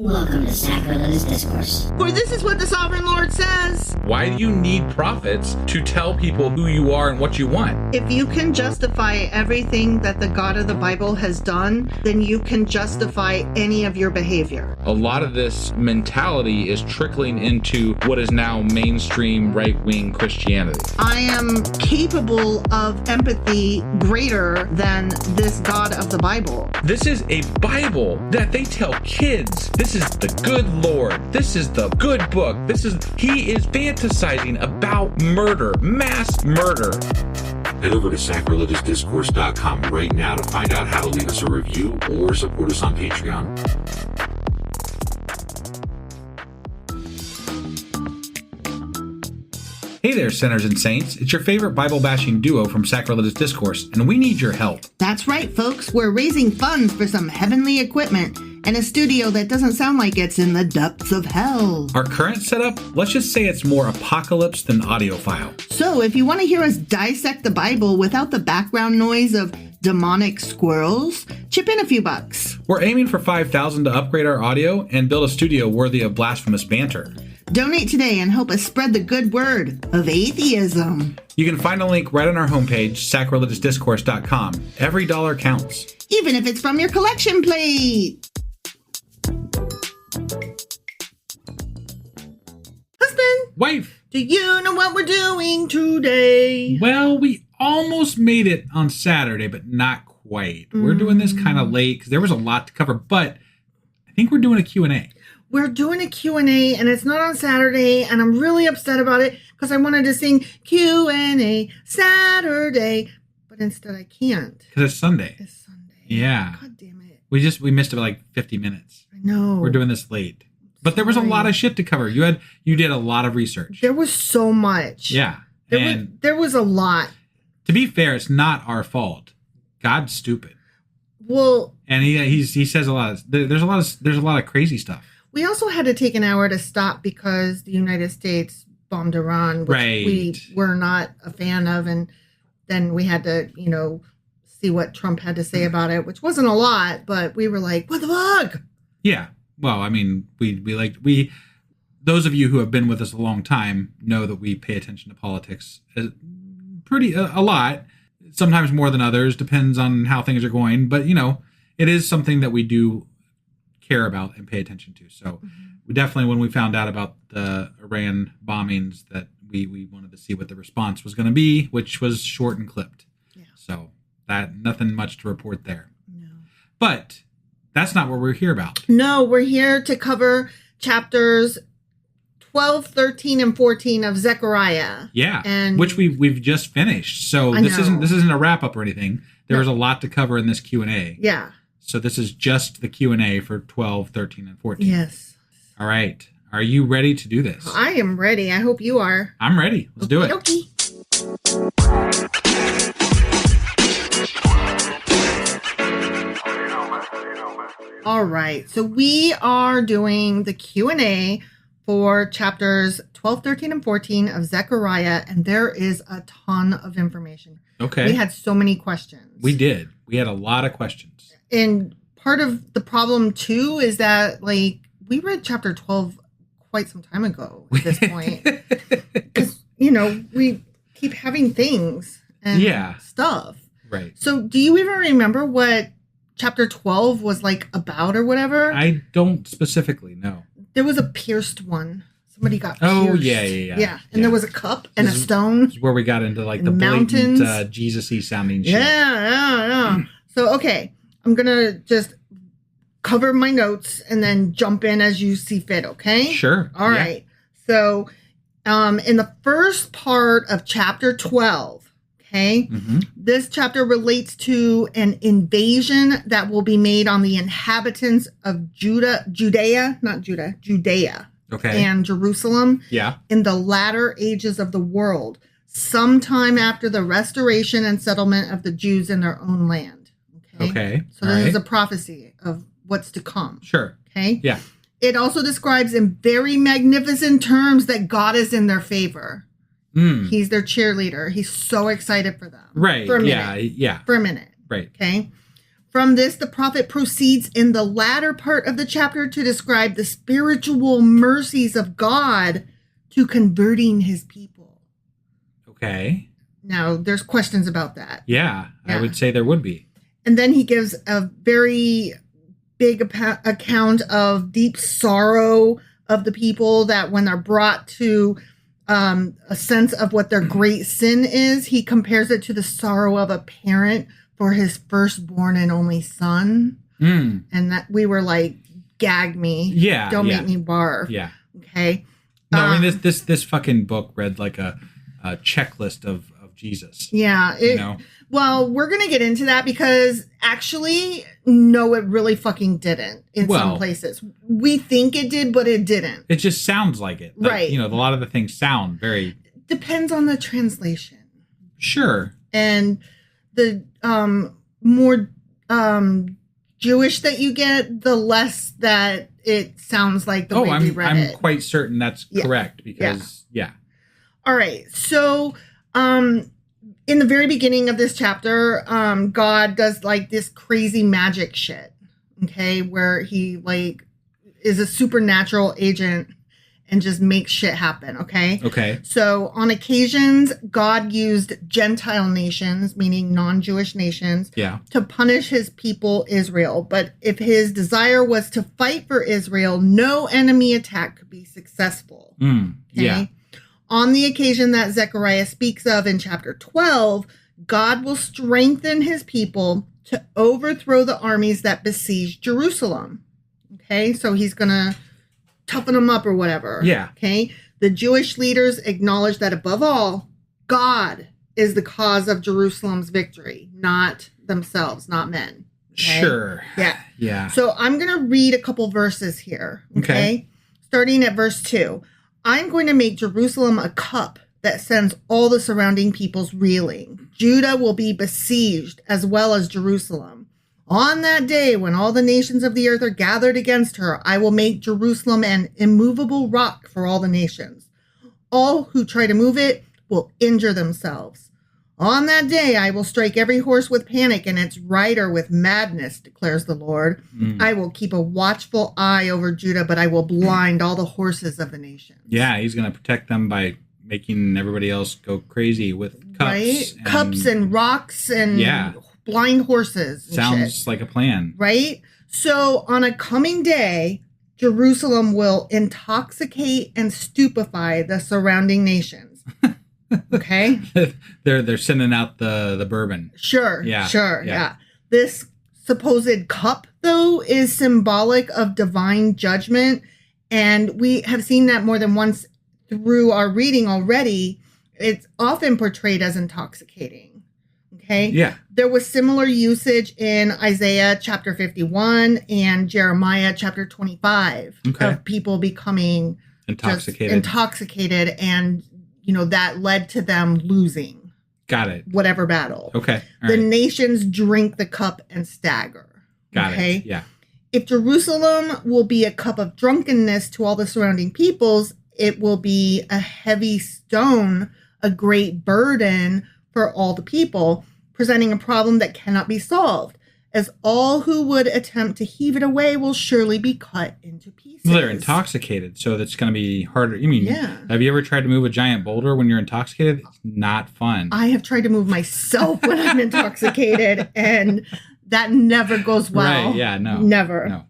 Welcome to Sacrilegious Discourse. For this is what the Sovereign Lord says. Why do you need prophets to tell people who you are and what you want? If you can justify everything that the God of the Bible has done, then you can justify any of your behavior. A lot of this mentality is trickling into what is now mainstream right-wing Christianity. I am capable of empathy greater than this God of the Bible. This is a Bible that they tell kids. This is the good Lord. This is the good book. He is fantasizing about murder, mass murder. Head over to sacrilegiousdiscourse.com right now to find out how to leave us a review or support us on Patreon. Hey there, sinners and saints. It's your favorite Bible-bashing duo from Sacrilegious Discourse, and we need your help. That's right, folks. We're raising funds for some heavenly equipment and a studio that doesn't sound like it's in the depths of hell. Our current setup, let's just say it's more apocalypse than audiophile. So if you want to hear us dissect the Bible without the background noise of demonic squirrels, chip in a few bucks. We're aiming for $5,000 to upgrade our audio and build a studio worthy of blasphemous banter. Donate today and help us spread the good word of atheism. You can find a link right on our homepage, sacrilegiousdiscourse.com. Every dollar counts. Even if it's from your collection plate. Husband, Wife! do you know what we're doing today? Well, we almost made it on Saturday, but not quite. We're doing this kind of late because there was a lot to cover, but I think we're doing a Q&A. We're doing a Q&A, and it's not on Saturday, and I'm really upset about it because I wanted to sing Q&A Saturday, but instead I can't. Because it's Sunday. It's Sunday. Yeah. God damn it. We missed it by like 50 minutes. I know. We're doing this late. But there was a lot of shit to cover. You did a lot of research. There was so much. Yeah. There was a lot. To be fair, it's not our fault. God's stupid. Well, and he says a lot. There's a lot of crazy stuff. We also had to take an hour to stop because the United States bombed Iran, which we were not a fan of, and then we had to, see what Trump had to say about it, which wasn't a lot, but we were like, what the fuck? Yeah. Well, I mean, we those of you who have been with us a long time know that we pay attention to politics a lot, sometimes more than others, depends on how things are going, but it is something that we do care about and pay attention to. So we definitely, when we found out about the Iran bombings, that we wanted to see what the response was going to be, which was short and clipped. Yeah. So nothing much to report there. No. But that's not what we're here about. No, we're here to cover chapters 12, 13, and 14 of Zechariah. Yeah, and which we've just finished. So this isn't a wrap up or anything. There was a lot to cover in this Q&A. Yeah. So this is just the Q&A for 12, 13, and 14. Yes. All right. Are you ready to do this? I am ready. I hope you are. I'm ready. Let's do it. Okay. All right. So we are doing the Q&A for chapters 12, 13, and 14 of Zechariah, and there is a ton of information. Okay. We had so many questions. We did. We had a lot of questions. And part of the problem, too, is that, we read chapter 12 quite some time ago at this point. Because, we keep having things and stuff. Right. So do you even remember what chapter 12 was, about or whatever? I don't specifically know. There was a pierced one. Somebody got pierced. Oh, yeah. And there was a cup and a stone. This is where we got into, the mountains. blatant Jesus-y sounding shit. Yeah. So, okay. I'm going to just cover my notes and then jump in as you see fit, okay? Sure. All right. So, in the first part of chapter 12, okay, this chapter relates to an invasion that will be made on the inhabitants of Judea, okay, and Jerusalem, in the latter ages of the world, sometime after the restoration and settlement of the Jews in their own land. Okay. So this is a prophecy of what's to come. Sure. Okay. Yeah. It also describes in very magnificent terms that God is in their favor. He's their cheerleader. He's so excited for them. Right. For a minute. Yeah. For a minute. Right. Okay. From this, the prophet proceeds in the latter part of the chapter to describe the spiritual mercies of God to converting his people. Okay. Now, there's questions about that. Yeah, I would say there would be. And then he gives a very big account of deep sorrow of the people, that when they're brought to a sense of what their great sin is, he compares it to the sorrow of a parent for his firstborn and only son. And that we were like, gag me. Yeah. Don't make me barf. Yeah. Okay. No, I mean, this fucking book read like a checklist of Jesus. Yeah. Well, we're going to get into that because actually, no, it really fucking didn't in some places. We think it did, but it didn't. It just sounds like it. Like, right. A lot of the things sound very... Depends on the translation. Sure. And the more Jewish that you get, the less that it sounds like the way we read it. I'm quite certain that's correct because, All right. So, in the very beginning of this chapter, God does like this crazy magic shit, okay, where he like is a supernatural agent and just makes shit happen, okay? Okay. So on occasions, God used Gentile nations, meaning non-Jewish nations, to punish his people Israel. But if his desire was to fight for Israel, no enemy attack could be successful. Okay? Yeah. On the occasion that Zechariah speaks of in chapter 12, God will strengthen his people to overthrow the armies that besiege Jerusalem. Okay, so he's going to toughen them up or whatever. Yeah. Okay, the Jewish leaders acknowledge that above all, God is the cause of Jerusalem's victory, not themselves, not men. Okay? Sure. Yeah. Yeah. So I'm going to read a couple verses here. Okay. Starting at verse 2. I'm going to make Jerusalem a cup that sends all the surrounding peoples reeling. Judah will be besieged as well as Jerusalem. On that day, when all the nations of the earth are gathered against her, I will make Jerusalem an immovable rock for all the nations. All who try to move it will injure themselves. On that day, I will strike every horse with panic and its rider with madness, declares the Lord. I will keep a watchful eye over Judah, but I will blind all the horses of the nations. Yeah, he's going to protect them by making everybody else go crazy with cups. Right? Cups and rocks and blind horses. And sounds like a plan. Right? So on a coming day, Jerusalem will intoxicate and stupefy the surrounding nations. Okay. They're sending out the bourbon. Sure. Yeah. Sure. Yeah. This supposed cup, though, is symbolic of divine judgment. And we have seen that more than once through our reading already. It's often portrayed as intoxicating. Okay. Yeah. There was similar usage in Isaiah chapter 51 and Jeremiah chapter 25 of people becoming intoxicated and that led to them losing. Got it. Whatever battle. Okay. All the nations drink the cup and stagger. Got it. Yeah. If Jerusalem will be a cup of drunkenness to all the surrounding peoples, it will be a heavy stone, a great burden for all the people, presenting a problem that cannot be solved, as all who would attempt to heave it away will surely be cut into pieces. Well, they're intoxicated, so that's going to be harder. Have you ever tried to move a giant boulder when you're intoxicated? It's not fun. I have tried to move myself when I'm intoxicated, and that never goes well. Right, yeah, no. Never. No.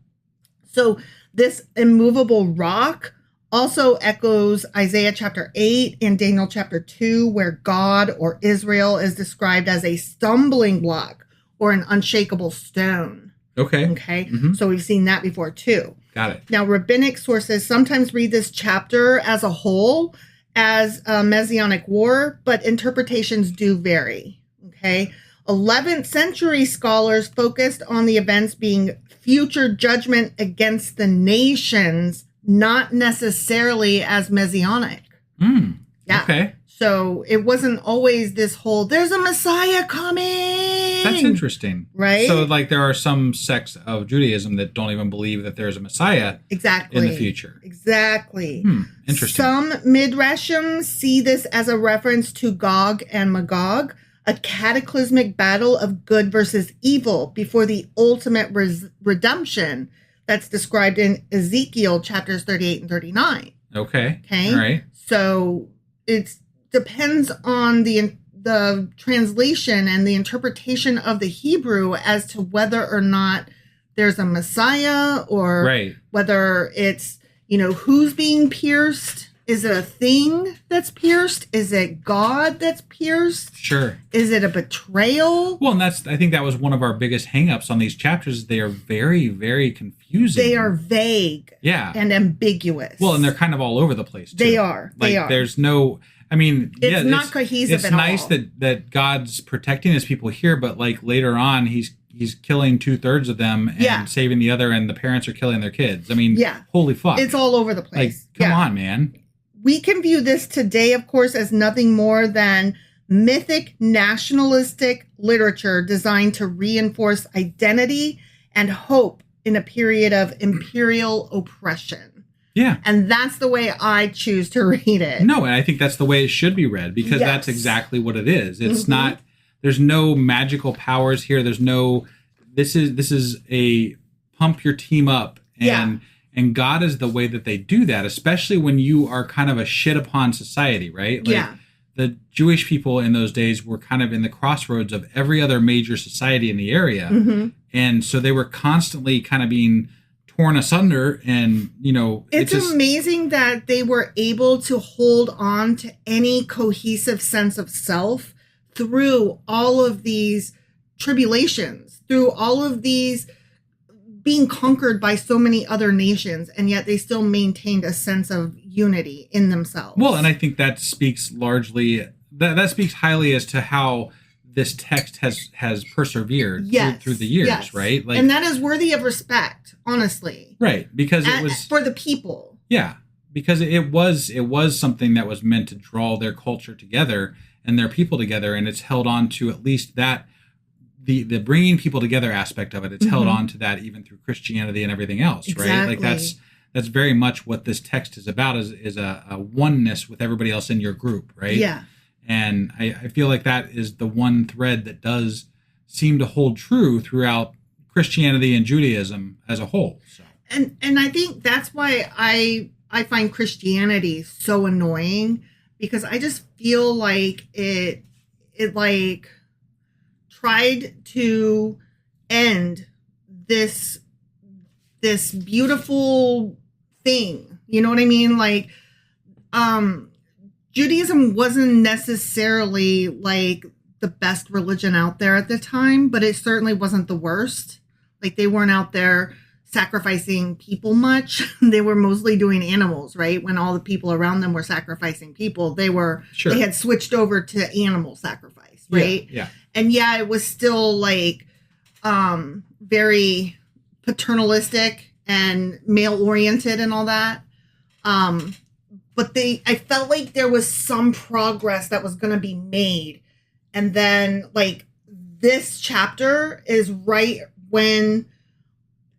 So this immovable rock also echoes Isaiah chapter 8 and Daniel chapter 2, where God or Israel is described as a stumbling block or an unshakable stone. Okay. Mm-hmm. So we've seen that before too. Got it. Now, rabbinic sources sometimes read this chapter as a whole as a messianic war, but interpretations do vary. Okay. 11th century scholars focused on the events being future judgment against the nations, not necessarily as messianic. Yeah. Okay. So it wasn't always this whole, there's a Messiah coming. That's interesting. Right? So like there are some sects of Judaism that don't even believe that there's a Messiah in the future. Exactly. Interesting. Some Midrashim see this as a reference to Gog and Magog, a cataclysmic battle of good versus evil before the ultimate redemption that's described in Ezekiel chapters 38 and 39. Okay. Okay. All right. So it depends on the translation and the interpretation of the Hebrew as to whether or not there's a Messiah or whether it's, who's being pierced. Is it a thing that's pierced? Is it God that's pierced? Sure. Is it a betrayal? Well, and I think that was one of our biggest hangups on these chapters. They are very, very confusing. They are vague. Yeah. And ambiguous. Well, and they're kind of all over the place, too. They are. There's no... it's not cohesive at all. It's nice that God's protecting his people here, but later on, he's killing 2/3 of them and saving the other, and the parents are killing their kids. Holy fuck. It's all over the place. Come on, man. We can view this today, of course, as nothing more than mythic nationalistic literature designed to reinforce identity and hope in a period of imperial oppression. Yeah. And that's the way I choose to read it. No, and I think that's the way it should be read, because that's exactly what it is. It's not, there's no magical powers here. There's no, this is a pump your team up. And God is the way that they do that, especially when you are kind of a shit upon society, right? The Jewish people in those days were kind of in the crossroads of every other major society in the area. Mm-hmm. And so they were constantly kind of being torn asunder. And, it's amazing that they were able to hold on to any cohesive sense of self through all of these tribulations, through all of these being conquered by so many other nations, and yet they still maintained a sense of unity in themselves. Well, and I think that speaks largely, that speaks highly as to how this text has persevered through the years, right? And that is worthy of respect, honestly. Right, because it was for the people. Yeah, because it was something that was meant to draw their culture together and their people together, and it's held on to at least that. The bringing people together aspect of it, it's held on to that even through Christianity and everything else, right? That's very much what this text is about, is a oneness with everybody else in your group, right? Yeah. And I feel like that is the one thread that does seem to hold true throughout Christianity and Judaism as a whole. So. And I think that's why I find Christianity so annoying, because I just feel like it tried to end this beautiful thing. You know what I mean? Judaism wasn't necessarily the best religion out there at the time, but it certainly wasn't the worst. They weren't out there sacrificing people much. They were mostly doing animals, right? When all the people around them were sacrificing people, they had switched over to animal sacrifice, right? Yeah. And it was still very paternalistic and male oriented and all that. But I felt like there was some progress that was going to be made. And then this chapter is right when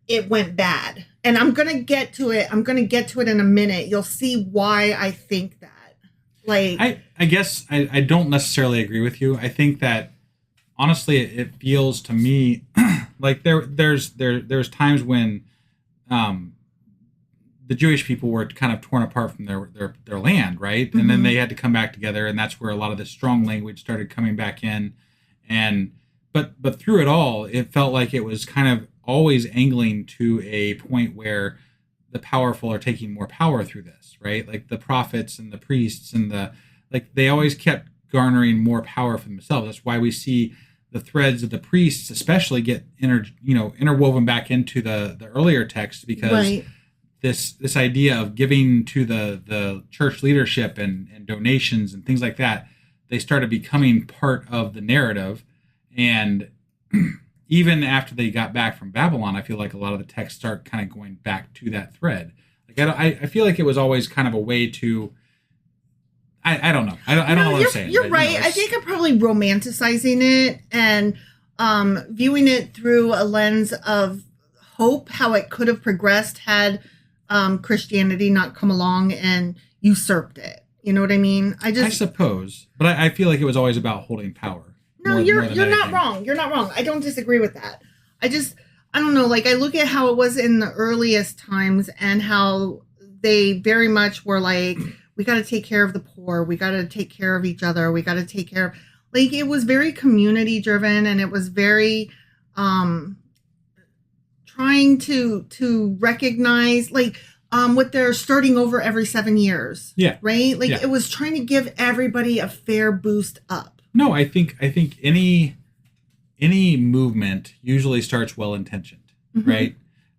it went bad. And I'm going to get to it. I'm going to get to it in a minute. You'll see why I think that. I guess I don't necessarily agree with you. I think that honestly, it feels to me like there's times when the Jewish people were kind of torn apart from their land, right? And then they had to come back together, and that's where a lot of the strong language started coming back in. And but through it all, it felt like it was kind of always angling to a point where the powerful are taking more power through this, right? The prophets and the priests and they always kept garnering more power for themselves. That's why we see the threads of the priests especially get interwoven back into the earlier text, because this idea of giving to the church leadership and donations and things like that, they started becoming part of the narrative. And even after they got back from Babylon, I feel like a lot of the texts start kind of going back to that thread. I feel like it was always kind of a way to, I don't know. I don't know what I'm saying. You're right. I think I'm probably romanticizing it and viewing it through a lens of hope, how it could have progressed had Christianity not come along and usurped it. You know what I mean? I suppose. But I feel like it was always about holding power. No, you're not wrong. You're not wrong. I don't disagree with that. I don't know. Like, I look at how it was in the earliest times and how they very much were like, we got to take care of the poor. We got to take care of each other. We got to take care of, like, it was very community driven, and it was very trying to recognize, like, what they're starting over every 7 years. Yeah. Right? Like, it was trying to give everybody a fair boost up. No, I think any movement usually starts well intentioned, right?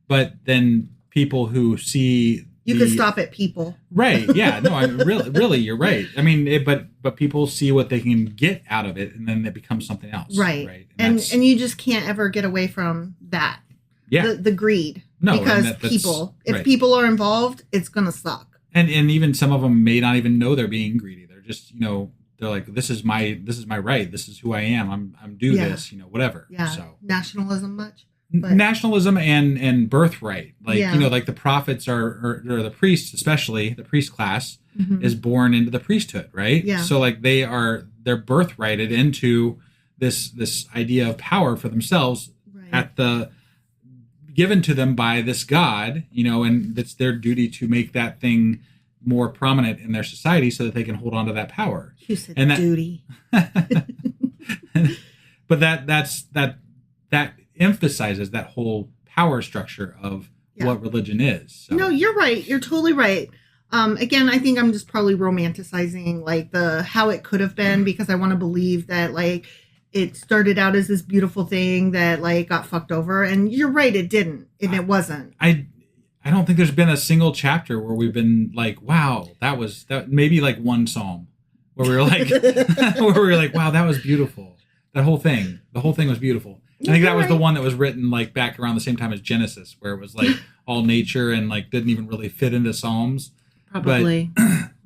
But then people who see you could stop at people, right? Yeah, no, I really, you're right. I mean, but people see what they can get out of it, and then it becomes something else, right? And you just can't ever get away from that. Yeah, the greed. No, because if people are involved, it's gonna suck. And even some of them may not even know they're being greedy. They're just they're like, this is my right. This is who I am. I'm due this, whatever. Yeah. So nationalism much? But. Nationalism and birthright. Like, like the prophets or the priests, especially the priest class is born into the priesthood, right? Yeah. So like they're birthrighted into this idea of power for themselves given to them by this God, and it's their duty to make that thing more prominent in their society so that they can hold on to that power. You said duty. But that emphasizes that whole power structure of what religion is. So. No, you're right. You're totally right. Again, I think I'm just probably romanticizing like how it could have been, because I want to believe that like it started out as this beautiful thing that like got fucked over, and you're right, it didn't, and it wasn't. I don't think there's been a single chapter where we've been like, wow, that maybe like one psalm where we were like, wow, that was beautiful. The whole thing was beautiful. I think that was the one that was written like back around the same time as Genesis, where it was like all nature and like didn't even really fit into Psalms. Probably.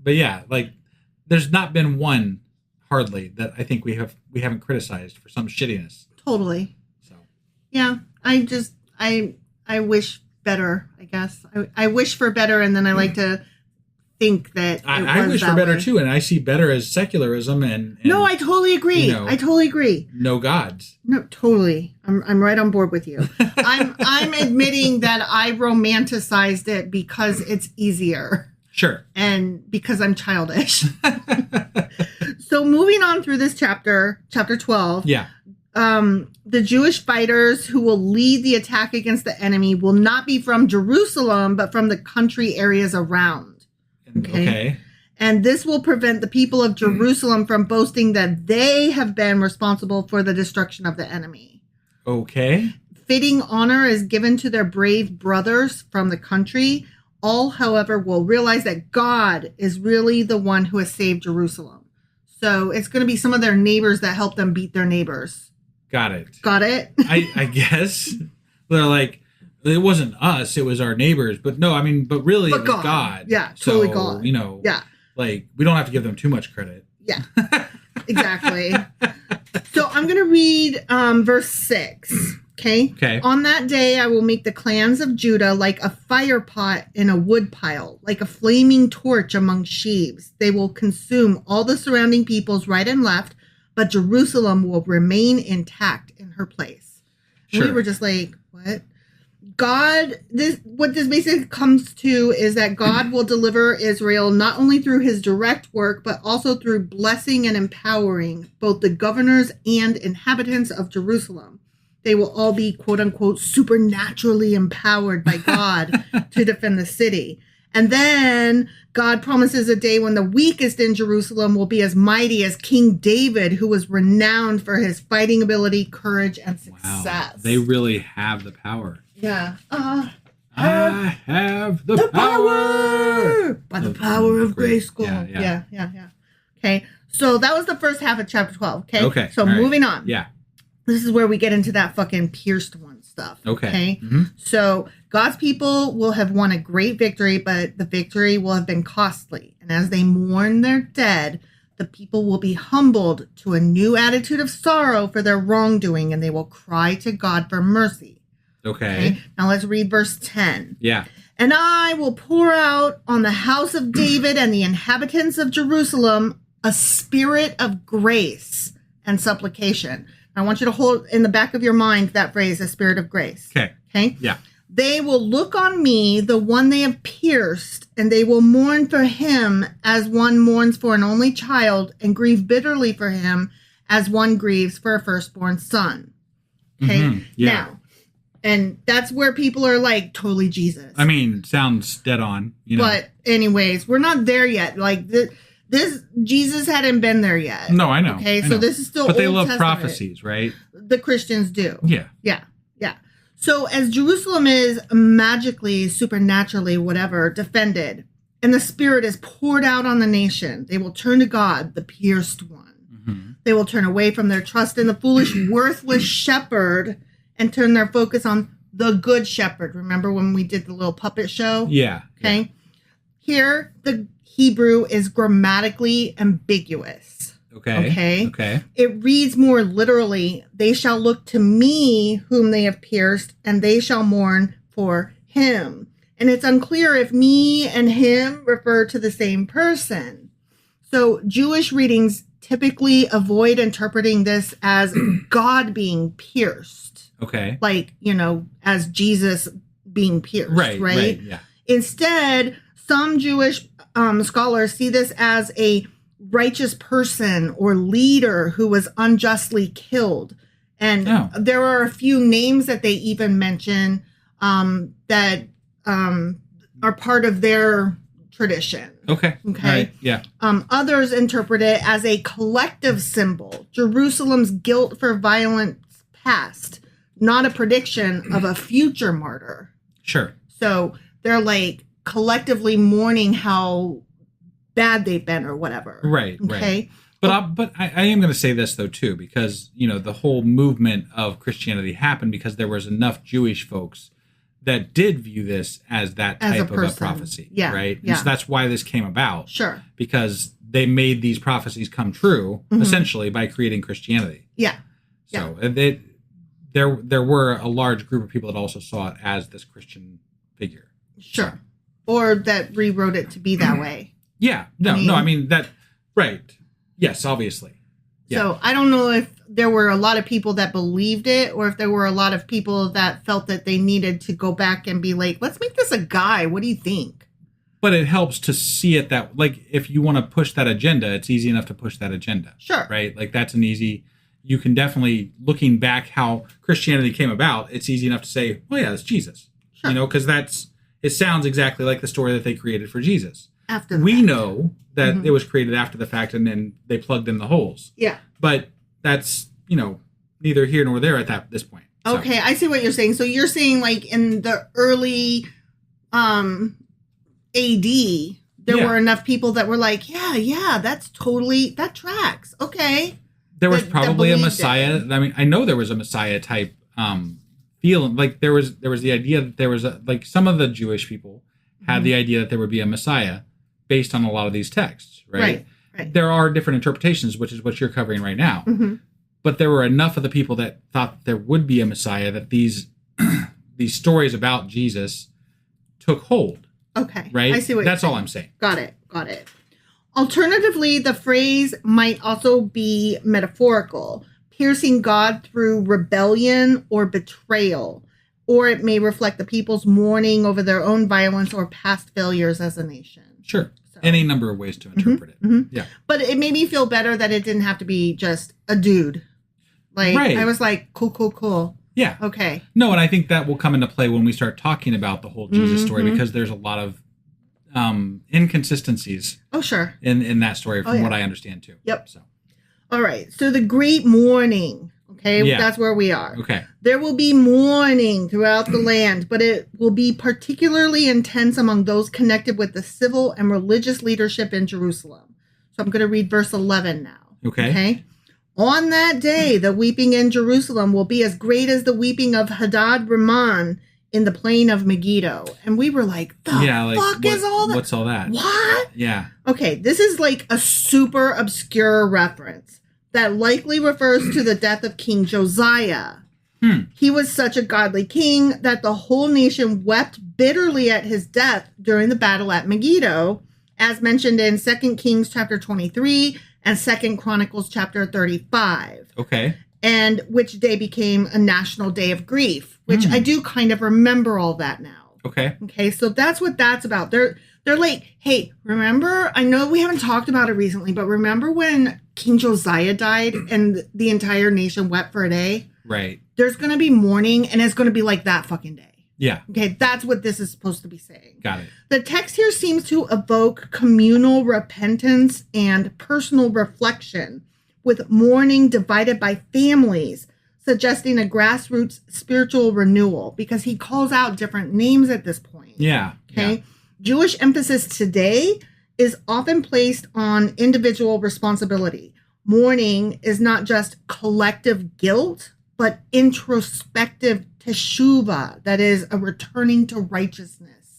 But yeah, like there's not been one hardly that I think we haven't criticized for some shittiness. Totally. So. Yeah, I wish better, I guess. I wish for better, and then I like to think that I wish for better too, and I see better as secularism and no, I totally agree. I totally agree. No gods. No, totally. I'm right on board with you. I'm admitting that I romanticized it because it's easier. Sure. And because I'm childish. So moving on through this chapter 12. Yeah. The Jewish fighters who will lead the attack against the enemy will not be from Jerusalem, but from the country areas around. Okay. And this will prevent the people of Jerusalem from boasting that they have been responsible for the destruction of the enemy. Okay. Fitting honor is given to their brave brothers from the country. All, however, will realize that God is really the one who has saved Jerusalem. So it's going to be some of their neighbors that help them beat their neighbors. Got it. I guess. They're like, it wasn't us, it was our neighbors. But no, I mean, but really it was God. Yeah, totally God. Yeah. Like, we don't have to give them too much credit. Yeah, exactly. So I'm going to read verse 6. Okay. On that day, I will make the clans of Judah like a fire pot in a wood pile, like a flaming torch among sheaves. They will consume all the surrounding peoples right and left, but Jerusalem will remain intact in her place. Sure. We were just like, what? What this basically comes to is that God will deliver Israel not only through his direct work, but also through blessing and empowering both the governors and inhabitants of Jerusalem. They will all be, quote unquote, supernaturally empowered by God to defend the city. And then God promises a day when the weakest in Jerusalem will be as mighty as King David, who was renowned for his fighting ability, courage, and success. Wow. They really have the power. Yeah. I have the power. By the power of Grayskull. Yeah. Okay. So that was the first half of chapter 12. Okay. So moving on. Yeah. This is where we get into that fucking pierced one stuff. Okay. Mm-hmm. So God's people will have won a great victory, but the victory will have been costly. And as they mourn their dead, the people will be humbled to a new attitude of sorrow for their wrongdoing, and they will cry to God for mercy. Okay. Now let's read verse 10. Yeah. And I will pour out on the house of David and the inhabitants of Jerusalem a spirit of grace and supplication. I want you to hold in the back of your mind that phrase, the spirit of grace. Okay? Yeah. They will look on me, the one they have pierced, and they will mourn for him as one mourns for an only child, and grieve bitterly for him as one grieves for a firstborn son. Okay? Mm-hmm. Yeah. Now, and that's where people are like, totally Jesus. I mean, sounds dead on, you know. But anyways, we're not there yet. Like, this Jesus hadn't been there yet. No, I know. Okay, I so know. this is still But they Old love Testament. prophecies, right? The Christians do. Yeah. Yeah. So as Jerusalem is magically, supernaturally, whatever, defended, and the Spirit is poured out on the nation, they will turn to God, the pierced one. Mm-hmm. They will turn away from their trust in the foolish, worthless shepherd and turn their focus on the good shepherd. Remember when we did the little puppet show? Yeah. Okay. Yeah. Here, the Hebrew is grammatically ambiguous. Okay. It reads more literally, they shall look to me whom they have pierced, and they shall mourn for him. And it's unclear if me and him refer to the same person. So Jewish readings typically avoid interpreting this as God being pierced. Okay. Like, as Jesus being pierced, right? Yeah. Instead, some Jewish scholars see this as a righteous person or leader who was unjustly killed. And there are a few names that they even mention that are part of their tradition. Okay. Right. Yeah. Others interpret it as a collective symbol, Jerusalem's guilt for violence past, not a prediction of a future martyr. Sure. So they're like collectively mourning how bad they've been or whatever. Right. Okay. Right. But I am going to say this though too, because the whole movement of Christianity happened because there was enough Jewish folks that did view this as that type of a prophecy. Yeah. Right. Yeah. And so that's why this came about. Sure. Because they made these prophecies come true essentially by creating Christianity. Yeah. So there were a large group of people that also saw it as this Christian figure. Sure. So. Or that rewrote it to be that way. Yeah. I mean that, right. Yes, obviously. Yeah. So I don't know if there were a lot of people that believed it or if there were a lot of people that felt that they needed to go back and be like, let's make this a guy. What do you think? But it helps to see it that, like, if you want to push that agenda, it's easy enough to push that agenda. Sure. Right? Like, that's you can definitely, looking back how Christianity came about, it's easy enough to say, oh yeah, that's Jesus. Sure. Because it sounds exactly like the story that they created for Jesus. After we know that it was created after the fact, and then they plugged in the holes. Yeah. But that's, neither here nor there at this point. So. Okay, I see what you're saying. So you're saying like in the early AD, there were enough people that were like, yeah, that tracks. Okay. There was probably a Messiah. I mean, I know there was a Messiah type feeling. Like there was the idea that there was some of the Jewish people had the idea that there would be a Messiah based on a lot of these texts, right? Right. There are different interpretations, which is what you're covering right now. Mm-hmm. But there were enough of the people that thought there would be a Messiah that these stories about Jesus took hold. Okay. Right? I see what That's all I'm saying. Got it. Alternatively, the phrase might also be metaphorical, piercing God through rebellion or betrayal. Or it may reflect the people's mourning over their own violence or past failures as a nation. Sure. So. Any number of ways to interpret it. Mm-hmm. Yeah. But it made me feel better that it didn't have to be just a dude. Like, I was like, cool. Yeah. Okay. No, and I think that will come into play when we start talking about the whole Jesus story, because there's a lot of inconsistencies. Oh, sure. In that story from what I understand too. Yep. So. All right. So the great mourning. Okay, that's where we are. Okay. There will be mourning throughout the land, but it will be particularly intense among those connected with the civil and religious leadership in Jerusalem. So I'm going to read verse 11 now. Okay. On that day, the weeping in Jerusalem will be as great as the weeping of Hadad Rimmon in the plain of Megiddo. And we were like, fuck is all that? What's all that? What? Yeah. Okay, this is like a super obscure reference that likely refers to the death of King Josiah. He was such a godly king that the whole nation wept bitterly at his death during the battle at Megiddo, as mentioned in 2 Kings chapter 23 and 2 Chronicles chapter 35. Okay. And which day became a national day of grief, which I do kind of remember all that now. Okay. Okay, so that's what that's about. They're like, hey, remember, I know we haven't talked about it recently, but remember when King Josiah died and the entire nation wept for a day? Right. There's going to be mourning, and it's going to be like that fucking day. Yeah. Okay, that's what this is supposed to be saying. Got it. The text here seems to evoke communal repentance and personal reflection, with mourning divided by families, suggesting a grassroots spiritual renewal, because he calls out different names at this point. Yeah. Okay. Yeah. Jewish emphasis today is often placed on individual responsibility. Mourning is not just collective guilt, but introspective teshuvah, that is a returning to righteousness.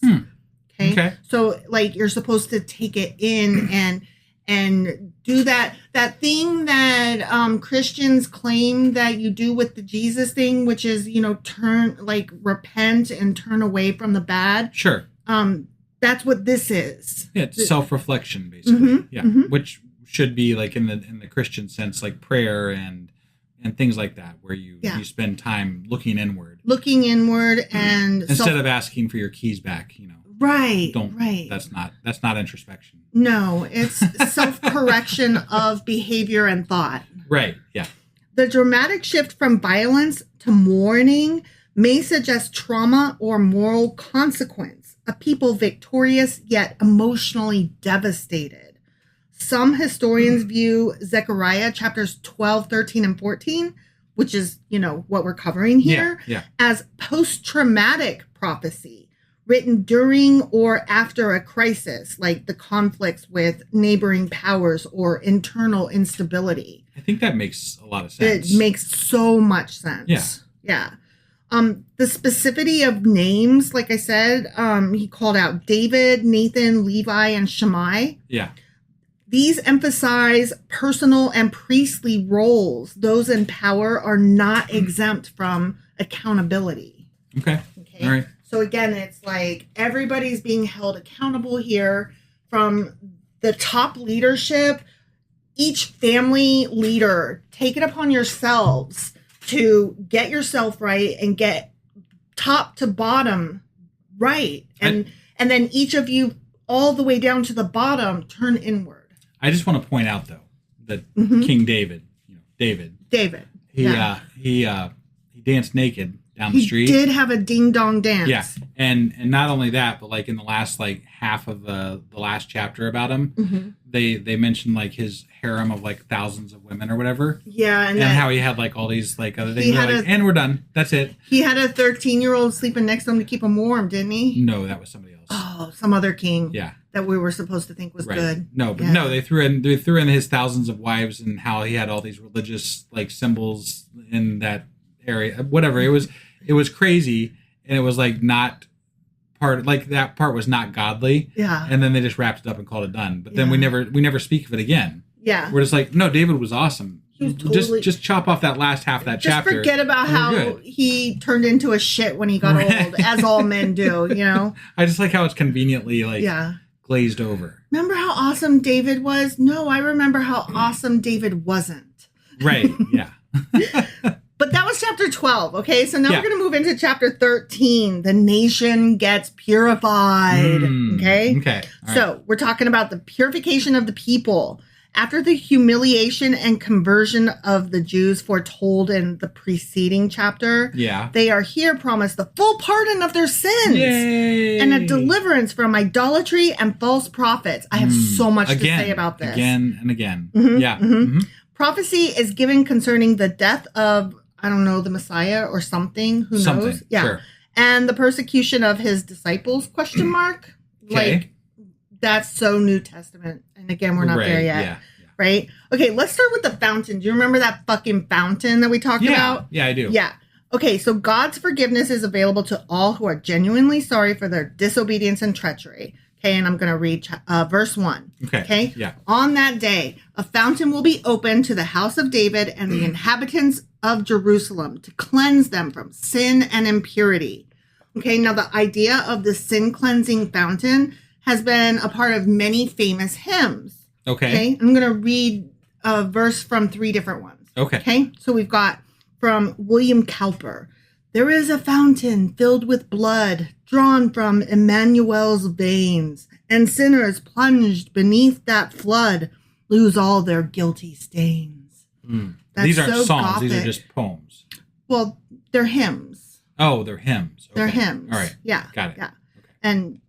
Okay. So like you're supposed to take it in and do that thing that Christians claim that you do with the Jesus thing, which is, repent and turn away from the bad. Sure. That's what this is. Yeah, it's self-reflection, basically. Which should be like in the Christian sense, like prayer and things like that, where you spend time looking inward. And instead of asking for your keys back, Right. Right. That's not introspection. No, it's self-correction of behavior and thought. Right. Yeah. The dramatic shift from violence to mourning may suggest trauma or moral consequence, a people victorious yet emotionally devastated. Some historians view Zechariah chapters 12, 13, and 14, which is, what we're covering here, as post-traumatic prophecy, written during or after a crisis, like the conflicts with neighboring powers or internal instability. I think that makes a lot of sense. It makes so much sense. Yeah. The specificity of names, like I said, he called out David, Nathan, Levi, and Shammai. Yeah. These emphasize personal and priestly roles. Those in power are not exempt from accountability. Okay. All right. So again, it's like everybody's being held accountable here, from the top leadership. Each family leader, take it upon yourselves to get yourself right and get top to bottom right. And then each of you all the way down to the bottom, turn inward. I just want to point out, though, that King David, David, he danced naked down the street. He did have a ding dong dance. Yeah, and not only that, but like in the last half of the last chapter about him, they mentioned like his harem of like thousands of women or whatever. Yeah, and how he had like all these like other things. And we're done. That's it. He had a 13-year-old sleeping next to him to keep him warm, didn't he? No, that was somebody else. Oh, some other king. Yeah. That we were supposed to think was good. No, but no, they threw in his thousands of wives and how he had all these religious like symbols in that area. Whatever. It was crazy, and it was like not part, like that part was not godly. Yeah. And then they just wrapped it up and called it done. But then we never speak of it again. Yeah. We're just like, no, David was awesome. He was totally, just chop off that last half of that chapter. Just forget about how he turned into a shit when he got old, as all men do, I just like how it's conveniently glazed over. Remember how awesome David was? No, I remember how awesome David wasn't. Right, yeah. But that was chapter 12, okay? So now we're going to move into chapter 13. The nation gets purified, okay? Okay. So we're talking about the purification of the people. After the humiliation and conversion of the Jews foretold in the preceding chapter, they are here promised the full pardon of their sins. Yay. And a deliverance from idolatry and false prophets. I have so much to say about this. Again and again. Prophecy is given concerning the death of, I don't know, the Messiah or something. Who knows? Yeah. Sure. And the persecution of his disciples, ? Okay. Like, that's so New Testament. And again, we're not there yet. Yeah. Right? Okay, let's start with the fountain. Do you remember that fucking fountain that we talked about? Yeah, I do. Yeah. Okay, so God's forgiveness is available to all who are genuinely sorry for their disobedience and treachery. Okay, and I'm going to read verse 1. Okay? Yeah. On that day, a fountain will be opened to the house of David and the inhabitants of Jerusalem to cleanse them from sin and impurity. Okay, now the idea of the sin cleansing fountain has been a part of many famous hymns. Okay. I'm going to read a verse from 3 different ones. Okay. So we've got from William Cowper. There is a fountain filled with blood drawn from Emmanuel's veins, and sinners plunged beneath that flood lose all their guilty stains. These aren't so songs. Gothic. These are just poems. Well, they're hymns. Oh, they're hymns. Okay. They're hymns. All right. Yeah. Got it. Yeah. Okay. And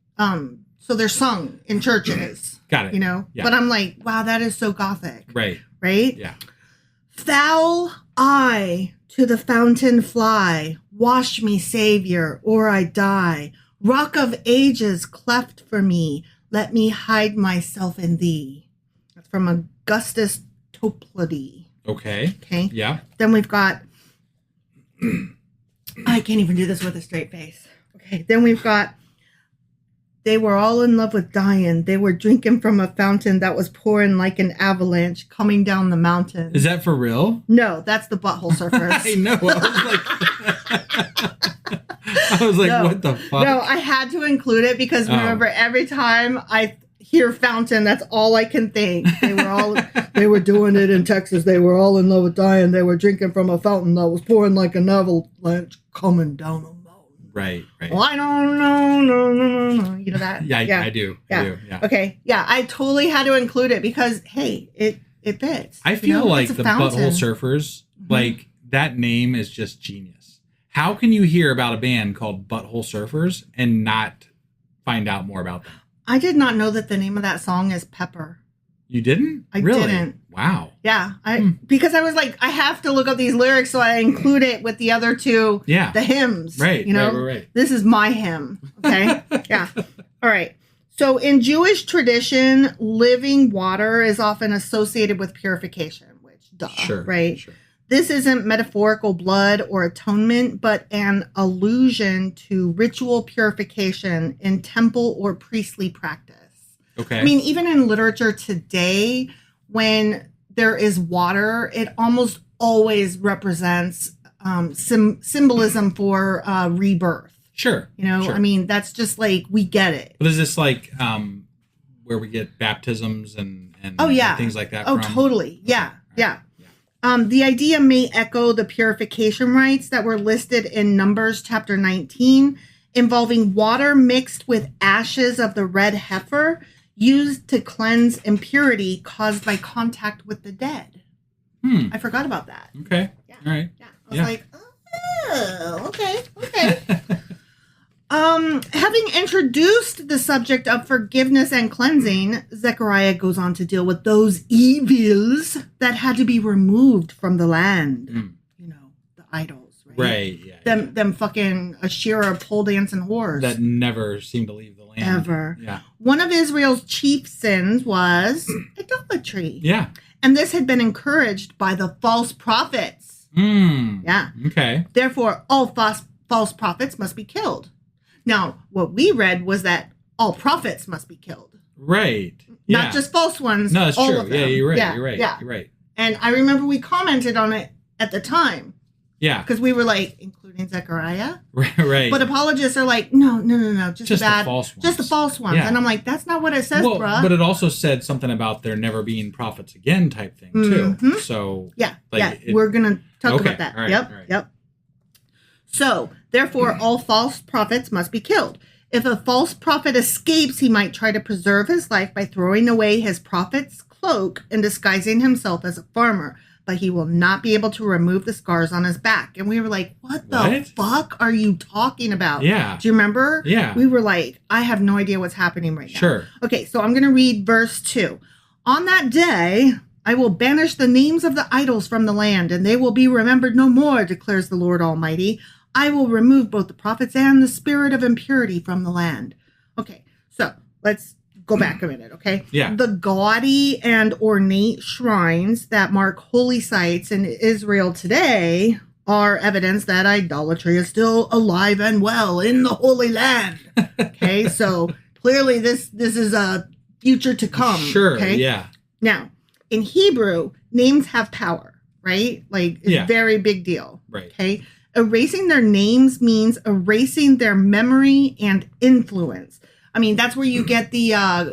so they're sung in churches. Got it. You know? Yeah. But I'm like, wow, that is so Gothic. Right. Right? Yeah. Foul I to the fountain fly. Wash me, Savior, or I die. Rock of ages cleft for me. Let me hide myself in thee. That's from Augustus Toplady. Okay. Okay. Yeah. Then we've got, I can't even do this with a straight face. Okay. Then we've got, they were all in love with dying. They were drinking from a fountain that was pouring like an avalanche coming down the mountain. Is that for real? No, that's the Butthole Surfers. I know. I was like, No. what the fuck? No, I had to include it because remember, every time I hear fountain, that's all I can think. They were doing it in Texas. They were all in love with dying. They were drinking from a fountain that was pouring like an avalanche coming down a mountain. Right. Well, I don't know. No. You know that? Yeah, I do. Yeah. I do. Yeah. Okay. Yeah, I totally had to include it because, hey, it fits. I feel like It's a the fountain. Butthole Surfers, like that name is just genius. How can you hear about a band called Butthole Surfers and not find out more about them? I did not know that the name of that song is Pepper. You didn't? I Really? didn't. Wow. Yeah, because I was like, I have to look up these lyrics, so I include it with the other two, Yeah. the hymns. Right, You know, right. This is my hymn. Okay. Yeah. All right. So in Jewish tradition, living water is often associated with purification, which duh, Sure. right? Sure. This isn't metaphorical blood or atonement, but an allusion to ritual purification in temple or priestly practice. Okay. I mean, even in literature today, when there is water, it almost always represents symbolism for rebirth. Sure. You know, Sure. I mean, that's just like, we get it. But is this like where we get baptisms and Oh, yeah. and things like that Oh, from? totally. Yeah. Okay. Yeah. The idea may echo the purification rites that were listed in Numbers chapter 19, involving water mixed with ashes of the red heifer used to cleanse impurity caused by contact with the dead. I forgot about that. Okay. Yeah. All right. Yeah. I was like, oh, okay. Having introduced the subject of forgiveness and cleansing, Zechariah goes on to deal with those evils that had to be removed from the land. You know, the idols, right? Right. Yeah. Them fucking Asherah pole dancing whores. That never seem to leave the land. Ever. Yeah. One of Israel's chief sins was idolatry. Yeah. And this had been encouraged by the false prophets. Yeah. Okay. Therefore, all false prophets must be killed. Now, what we read was that all prophets must be killed. Right. Yeah. Not just false ones. No, it's all true. of them. Yeah, you're right. Yeah, You're right. Yeah. You're right. And I remember we commented on it at the time. Yeah. Because we were like, including Zechariah. Right. But apologists are like, no. Just the bad. false ones. Just the false ones. Yeah. And I'm like, that's not what it says, well, bruh. but it also said something about there never being prophets again type thing, too. Mhm. So, Yeah, like, we're going to talk Okay, about that. all right, Yep, all right. yep. So, therefore, all false prophets must be killed. If a false prophet escapes, he might try to preserve his life by throwing away his prophet's cloak and disguising himself as a farmer, but he will not be able to remove the scars on his back. And we were like, what the fuck are you talking about? Yeah. Do you remember? Yeah. We were like, I have no idea what's happening right now. Sure. Okay, so I'm going to read verse 2. On that day, I will banish the names of the idols from the land, and they will be remembered no more, declares the Lord Almighty. I will remove both the prophets and the spirit of impurity from the land. Okay, so let's go back a minute, okay? Yeah. The gaudy and ornate shrines that mark holy sites in Israel today are evidence that idolatry is still alive and well in the Holy Land. Okay, so clearly this is a future to come. Sure, okay? yeah. Now, in Hebrew, names have power, right? Like, it's a very big deal. Right. Okay? Erasing their names means erasing their memory and influence. I mean, that's where you get the I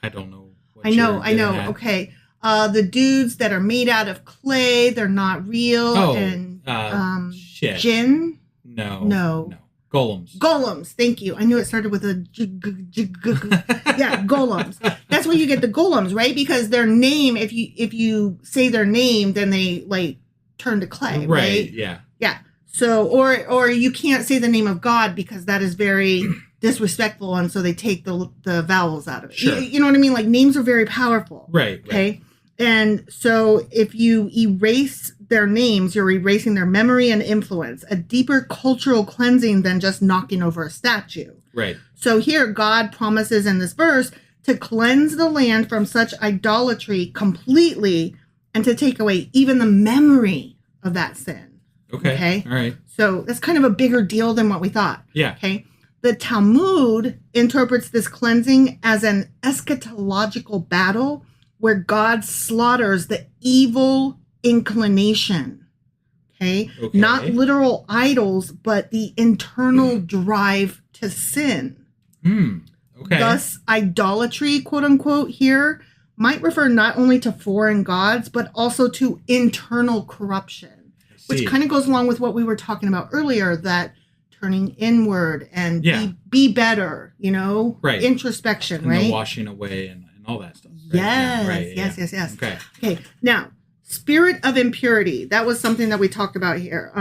don't know. I know. Okay. The dudes that are made out of clay, they're not real. Jinn? No. Golems. Thank you. I knew it started with a yeah, golems. That's where you get the golems, right? Because their name, if you say their name, then they like turn to clay, right? Yeah. Yeah. So, or you can't say the name of God because that is very disrespectful, and so they take the vowels out of it. Sure. You know what I mean? Like names are very powerful. Right. Okay. And so if you erase their names, you're erasing their memory and influence, a deeper cultural cleansing than just knocking over a statue. Right. So here God promises in this verse to cleanse the land from such idolatry completely and to take away even the memory of that sin. Okay. All right. So that's kind of a bigger deal than what we thought. Yeah. Okay. The Talmud interprets this cleansing as an eschatological battle where God slaughters the evil inclination. Okay? Not literal idols, but the internal drive to sin. Okay. Thus, idolatry, quote unquote, here might refer not only to foreign gods, but also to internal corruption, which kind of goes along with what we were talking about earlier, that turning inward and be better, right. Introspection, and right? The washing away and all that stuff. Right? Yes, Yeah. yes. Okay. Now, spirit of impurity. That was something that we talked about here.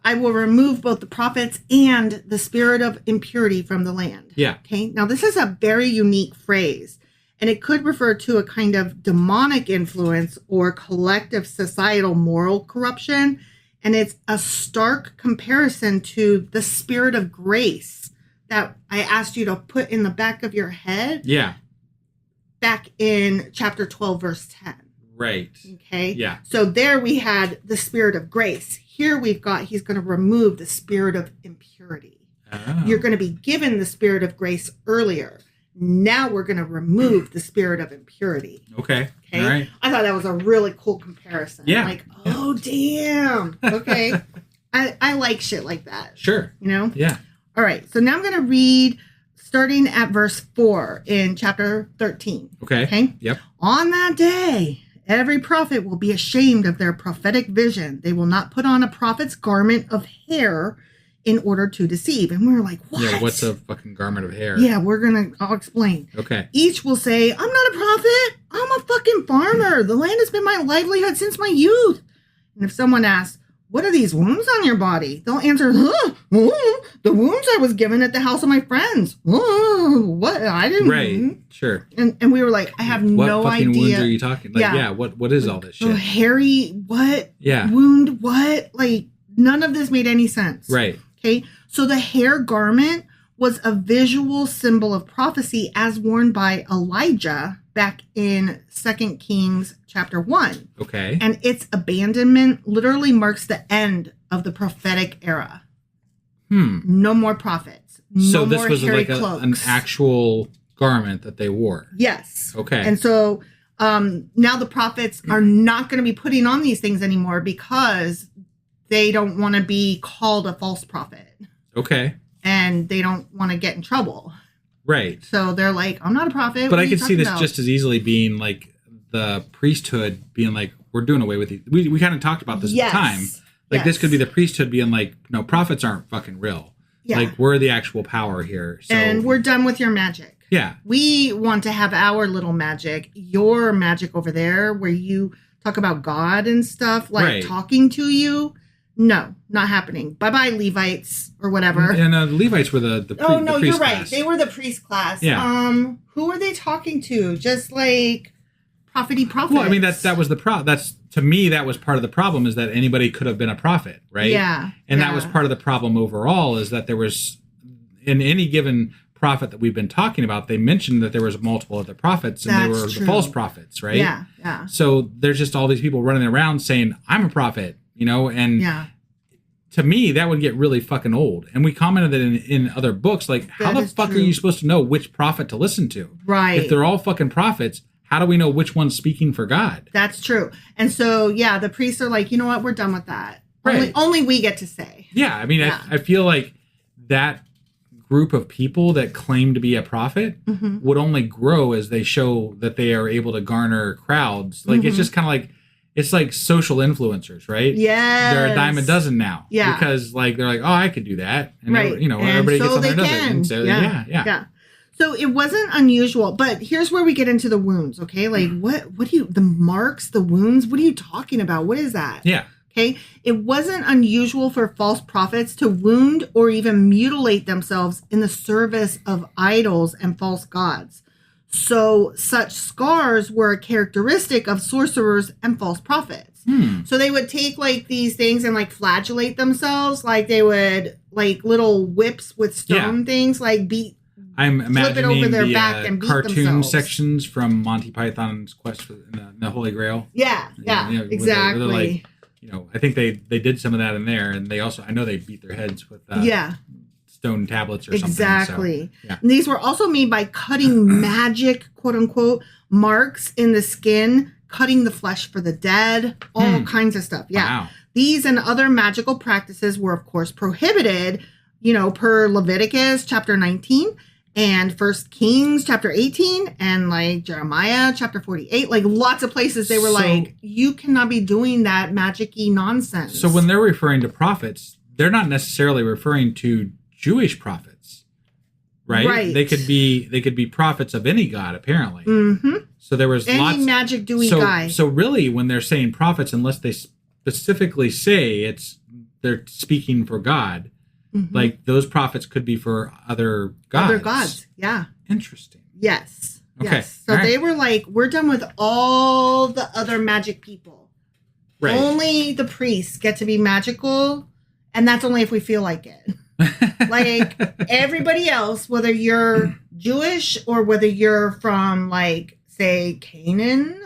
I will remove both the prophets and the spirit of impurity from the land. Yeah. Okay. Now, this is a very unique phrase, and it could refer to a kind of demonic influence or collective societal moral corruption. And it's a stark comparison to the spirit of grace that I asked you to put in the back of your head. Yeah. Back in chapter 12, verse 10. Right. Okay. Yeah. So there we had the spirit of grace. Here we've got, he's going to remove the spirit of impurity. Oh. You're going to be given the spirit of grace earlier. Now we're going to remove the spirit of impurity. Okay. All right. I thought that was a really cool comparison. Yeah. Like, oh, damn. Okay. I like shit like that. Sure. Yeah. All right. So now I'm going to read starting at verse 4 in chapter 13. Okay. Yep. On that day, every prophet will be ashamed of their prophetic vision. They will not put on a prophet's garment of hair in order to deceive. And we're like, what? Yeah, what's a fucking garment of hair? Yeah, I'll explain. Okay. Each will say, I'm not a prophet. I'm a fucking farmer. The land has been my livelihood since my youth. And if someone asks, what are these wounds on your body? They'll answer, the wounds I was given at the house of my friends. What? I didn't. Right. Sure. And we were like, I have no idea. What fucking wounds are you talking? Like, yeah. What is all this shit? Hairy, what? Yeah. Wound, what? Like, none of this made any sense. Right. Okay. So the hair garment was a visual symbol of prophecy as worn by Elijah back in 2 Kings chapter 1. Okay. And its abandonment literally marks the end of the prophetic era. No more prophets. So no this more was hairy like cloaks. an actual garment that they wore. Yes. Okay. And so now the prophets are not going to be putting on these things anymore because they don't want to be called a false prophet. Okay. And they don't want to get in trouble. Right. So they're like, I'm not a prophet. But I could see this just as easily being like the priesthood being like, we're doing away with it. We kind of talked about this at the time. Like this could be the priesthood being like, no, prophets aren't fucking real. Yeah. Like we're the actual power here. So, and we're done with your magic. Yeah. We want to have our little magic, your magic over there where you talk about God and stuff, like talking to you. No, not happening. Bye-bye, Levites or whatever. And the Levites were the priest Oh, no, you're right. Class. They were the priest class. Yeah. Who are they talking to? Just like prophets. Well, I mean, that was the that's to me, that was part of the problem is that anybody could have been a prophet, right? Yeah. And that was part of the problem overall is that there was, in any given prophet that we've been talking about, they mentioned that there was multiple other prophets and they were the false prophets, right? Yeah, yeah. So there's just all these people running around saying, I'm a prophet. And to me, that would get really fucking old. And we commented that in other books, like, how the fuck are you supposed to know which prophet to listen to? Right. If they're all fucking prophets, how do we know which one's speaking for God? That's true. And so, the priests are like, you know what? We're done with that. Right. Only we get to say. Yeah, I mean, I feel like that group of people that claim to be a prophet would only grow as they show that they are able to garner crowds. Like, it's just kind of like, it's like social influencers, right? Yeah. They're a dime a dozen now. Yeah. Because, like, they're like, oh, I could do that. And, right. Everybody gets on there and does it. And so, yeah. So it wasn't unusual, but here's where we get into the wounds, okay? Like, what do you, the marks, the wounds, what are you talking about? What is that? Yeah. Okay. It wasn't unusual for false prophets to wound or even mutilate themselves in the service of idols and false gods. So such scars were a characteristic of sorcerers and false prophets. So they would take like these things and like flagellate themselves. Like they would like little whips with stone things, like I'm imagining flip it over their the back and beat cartoon themselves. Sections from Monty Python's Quest for the Holy Grail. Yeah, exactly. Where they're like, I think they did some of that in there, and they also, I know they beat their heads with stone tablets or something. Exactly. So, yeah. And these were also made by cutting magic, quote unquote, marks in the skin, cutting the flesh for the dead, all kinds of stuff. Yeah. Wow. These and other magical practices were, of course, prohibited, per Leviticus chapter 19 and 1 Kings chapter 18 and like Jeremiah chapter 48. Like lots of places they were like, you cannot be doing that magic-y nonsense. So when they're referring to prophets, they're not necessarily referring to Jewish prophets, right? They could be prophets of any god, apparently. So there was any magic doing guy. So really, when they're saying prophets, unless they specifically say they're speaking for God, like those prophets could be for other gods. Other gods, yeah. Interesting. Yes. Okay. Yes. So they were like, we're done with all the other magic people. Right. Only the priests get to be magical, and that's only if we feel like it. Like everybody else, whether you're Jewish or whether you're from like, say, Canaan,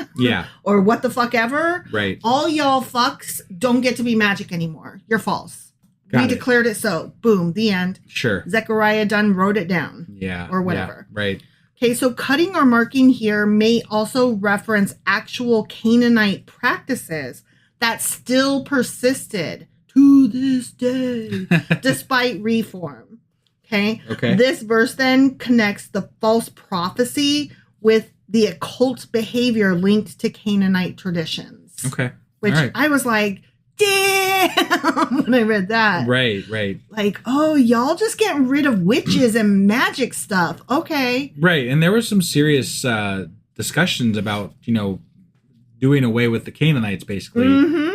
or what the fuck ever, right? All y'all fucks don't get to be magic anymore. You're false. We declared it so. Boom. The end. Sure. Zechariah done wrote it down. Yeah. Or whatever. Yeah, right. Okay, so cutting or marking here may also reference actual Canaanite practices that still persisted to this day, despite reform. Okay. This verse then connects the false prophecy with the occult behavior linked to Canaanite traditions. Okay. Which I was like, damn, when I read that. Right. Like, oh, y'all just getting rid of witches and magic stuff. Okay. Right. And there were some serious discussions about, doing away with the Canaanites, basically.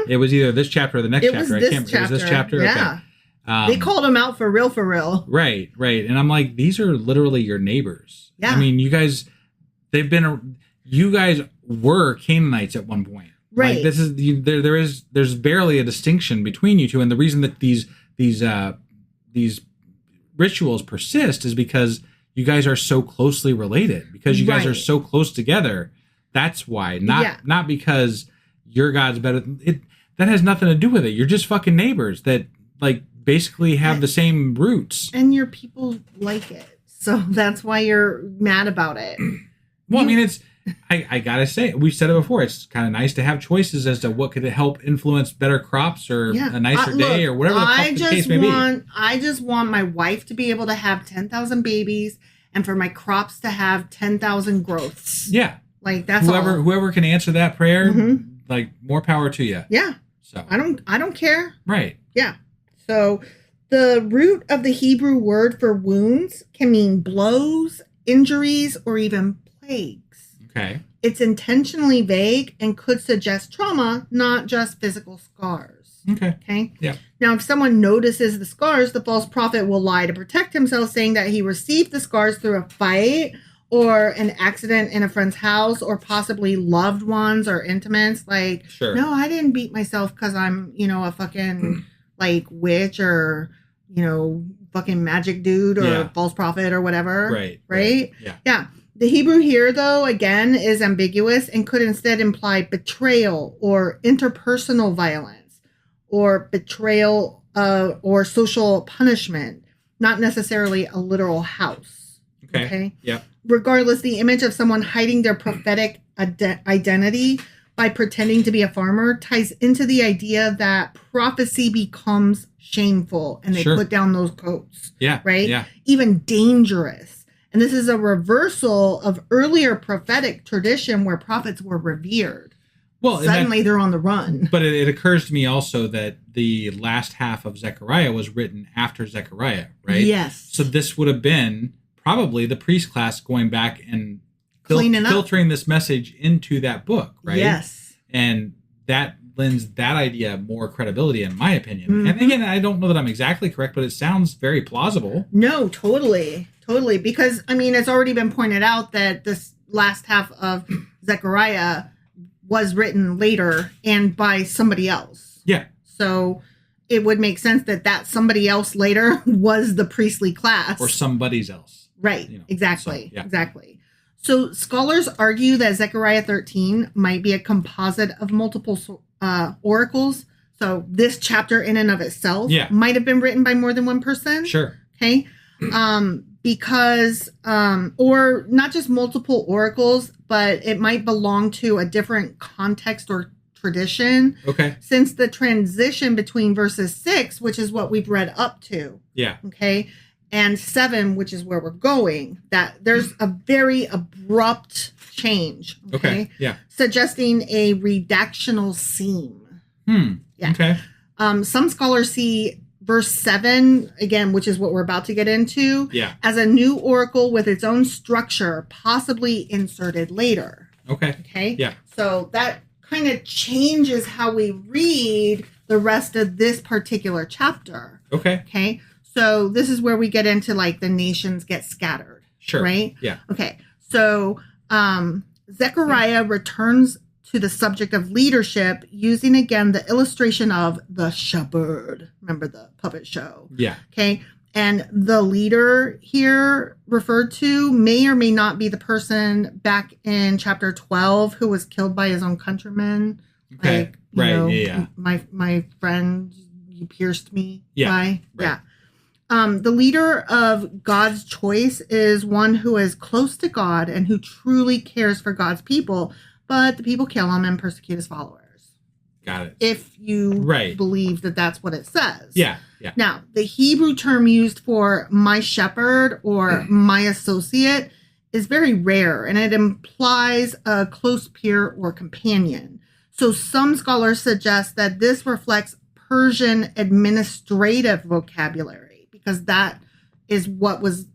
It was either this chapter or the next chapter. It was this chapter. Yeah. Okay. They called them out for real. Right. And I'm like, these are literally your neighbors. Yeah. I mean, you guys were Canaanites at one point. Right. Like this is there's barely a distinction between you two, and the reason that these rituals persist is because you guys are so closely related. Because you guys are so close together. That's why. Not because your God's better. That has nothing to do with it. You're just fucking neighbors that like basically have the same roots. And your people like it, so that's why you're mad about it. Well, I mean, it's. I gotta say, we've said it before. It's kind of nice to have choices as to what could help influence better crops or a nicer day or whatever the case may be. I just want my wife to be able to have 10,000 babies and for my crops to have 10,000 growths. Yeah, like that's whoever can answer that prayer, like more power to you. Yeah. So I don't care. Right. Yeah. So the root of the Hebrew word for wounds can mean blows, injuries, or even plagues. Okay. It's intentionally vague and could suggest trauma, not just physical scars. Okay. Yeah. Now, if someone notices the scars, the false prophet will lie to protect himself, saying that he received the scars through a fight or an accident in a friend's house or possibly loved ones or intimates. Like, no, I didn't beat myself because I'm, a fucking like witch or, fucking magic dude or false prophet or whatever. Right? Yeah. The Hebrew here, though, again, is ambiguous and could instead imply betrayal or interpersonal violence or betrayal or social punishment, not necessarily a literal house. Okay? Yeah. Regardless, the image of someone hiding their prophetic identity by pretending to be a farmer ties into the idea that prophecy becomes shameful and they put down those coats. Yeah. Right? Yeah. Even dangerous. And this is a reversal of earlier prophetic tradition where prophets were revered. Well, suddenly they're on the run. But it occurs to me also that the last half of Zechariah was written after Zechariah, right? Yes. So this would have been probably the priest class going back and filtering this message into that book, right? Yes. And that lends that idea more credibility, in my opinion. Mm-hmm. And again, I don't know that I'm exactly correct, but it sounds very plausible. No, totally. Totally. Because, I mean, it's already been pointed out that this last half of Zechariah was written later and by somebody else. Yeah. So it would make sense that somebody else later was the priestly class. Or somebody's else. Right. Exactly. So, yeah. Exactly. So scholars argue that Zechariah 13 might be a composite of multiple oracles. So this chapter in and of itself might have been written by more than one person. Sure. Okay. Because, or not just multiple oracles, but it might belong to a different context or tradition. Okay. Since the transition between verses 6, which is what we've read up to. Yeah. Okay. And 7, which is where we're going, that there's a very abrupt change. Okay. Yeah. Suggesting a redactional seam. Yeah. Okay. Some scholars see verse 7, again, which is what we're about to get into, as a new oracle with its own structure, possibly inserted later. Okay. Yeah. So that kind of changes how we read the rest of this particular chapter. Okay. So this is where we get into like the nations get scattered. Sure. Right? Yeah. Okay. So Zechariah returns to the subject of leadership using again the illustration of the shepherd. Remember the puppet show? Yeah. Okay. And the leader here referred to may or may not be the person back in chapter 12 who was killed by his own countrymen. Okay. Like, you know, Yeah. My friend, you pierced me. Yeah. By. Right. Yeah. The leader of God's choice is one who is close to God and who truly cares for God's people, but the people kill him and persecute his followers. Got it. If you believe that that's what it says. Yeah. Yeah. Now, the Hebrew term used for my shepherd or my associate is very rare, and it implies a close peer or companion. So some scholars suggest that this reflects Persian administrative vocabulary, because that is what was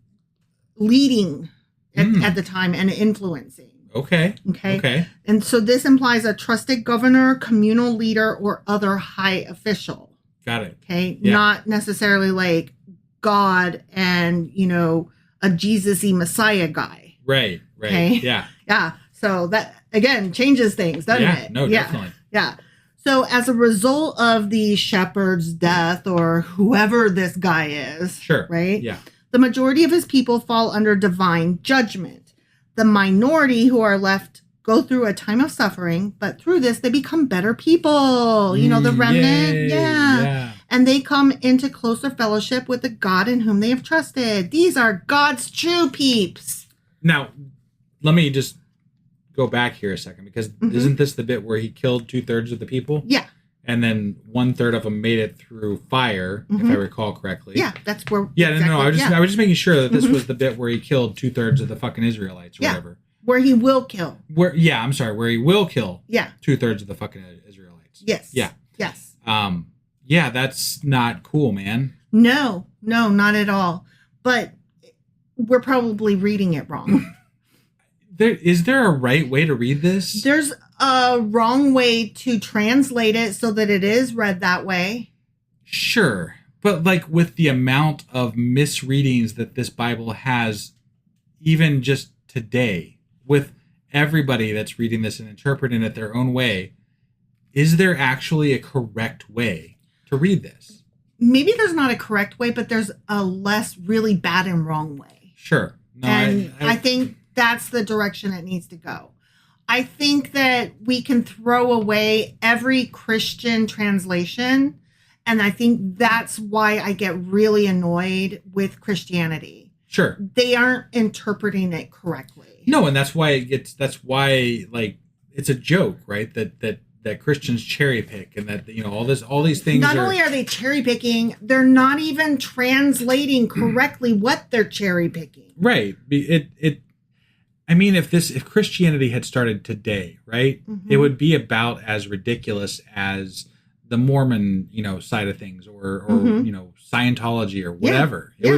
leading at the time and influencing. Okay. And so this implies a trusted governor, communal leader, or other high official. Got it. Okay. Yeah. Not necessarily like God and, you know, a Jesus-y Messiah guy. Right. Okay? Yeah. Yeah. So that, again, changes things, doesn't it? No, definitely. Yeah. So as a result of the shepherd's death or whoever this guy is. Sure. Right? Yeah. The majority of his people fall under divine judgment. The minority who are left go through a time of suffering, but through this, they become better people. You know, the remnant. Yeah. And they come into closer fellowship with the God in whom they have trusted. These are God's true peeps. Now, let me just go back here a second, because isn't this the bit where he killed 2/3 of the people? Yeah. And then 1/3 of them made it through fire, if I recall correctly. Yeah, that's where. Yeah, exactly, no, I was just making sure that this was the bit where he killed 2/3 of the fucking Israelites or whatever. Where he will kill. Where he will kill. Yeah. 2/3 of the fucking Israelites. Yes. Yeah. Yes. Yeah, that's not cool, man. No, not at all. But we're probably reading it wrong. Is there a right way to read this? There's a wrong way to translate it so that it is read that way. Sure. But like with the amount of misreadings that this Bible has, even just today, with everybody that's reading this and interpreting it their own way, is there actually a correct way to read this? Maybe there's not a correct way, but there's a less really bad and wrong way. Sure. No, and I think that's the direction it needs to go. I think that we can throw away every Christian translation, and I think that's why I get really annoyed with Christianity. Sure. They aren't interpreting it correctly. No, and that's why like it's a joke, right? That Christians cherry pick, and that, you know, all these things. Not only are they cherry picking, they're not even translating correctly what they're cherry picking. Right. I mean, if Christianity had started today, right, it would be about as ridiculous as the Mormon, you know, side of things, or you know, Scientology or whatever. It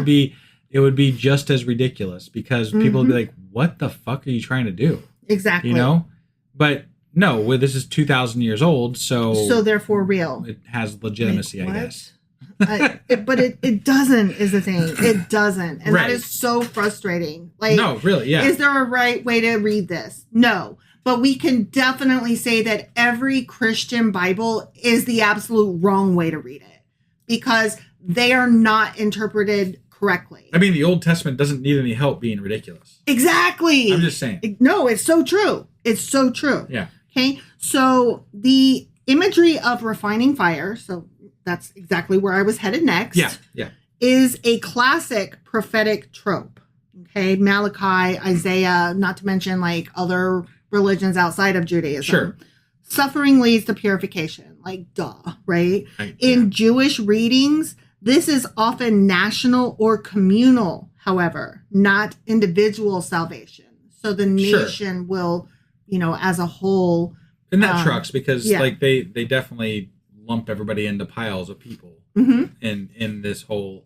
would be just as ridiculous, because people would be like, "What the fuck are you trying to do?" Exactly. You know, but no, this is 2,000 years old, so therefore real. It has legitimacy, I guess. But it doesn't, is the thing. It doesn't, and that is so frustrating. Like, no, really, yeah. Is there a right way to read this? No. But we can definitely say that every Christian Bible is the absolute wrong way to read it, because they are not interpreted correctly. I mean, the Old Testament doesn't need any help being ridiculous. Exactly. I'm just saying. No, it's so true. It's so true. Yeah. Okay. So the imagery of refining fire, so that's exactly where I was headed next. Yeah. Is a classic prophetic trope. Okay. Malachi, Isaiah, not to mention like other religions outside of Judaism. Sure. Suffering leads to purification, like duh, right? In Jewish readings, this is often national or communal, however, not individual salvation. So the nation will, you know, as a whole. And that trucks, because like they definitely lump everybody into piles of people in this whole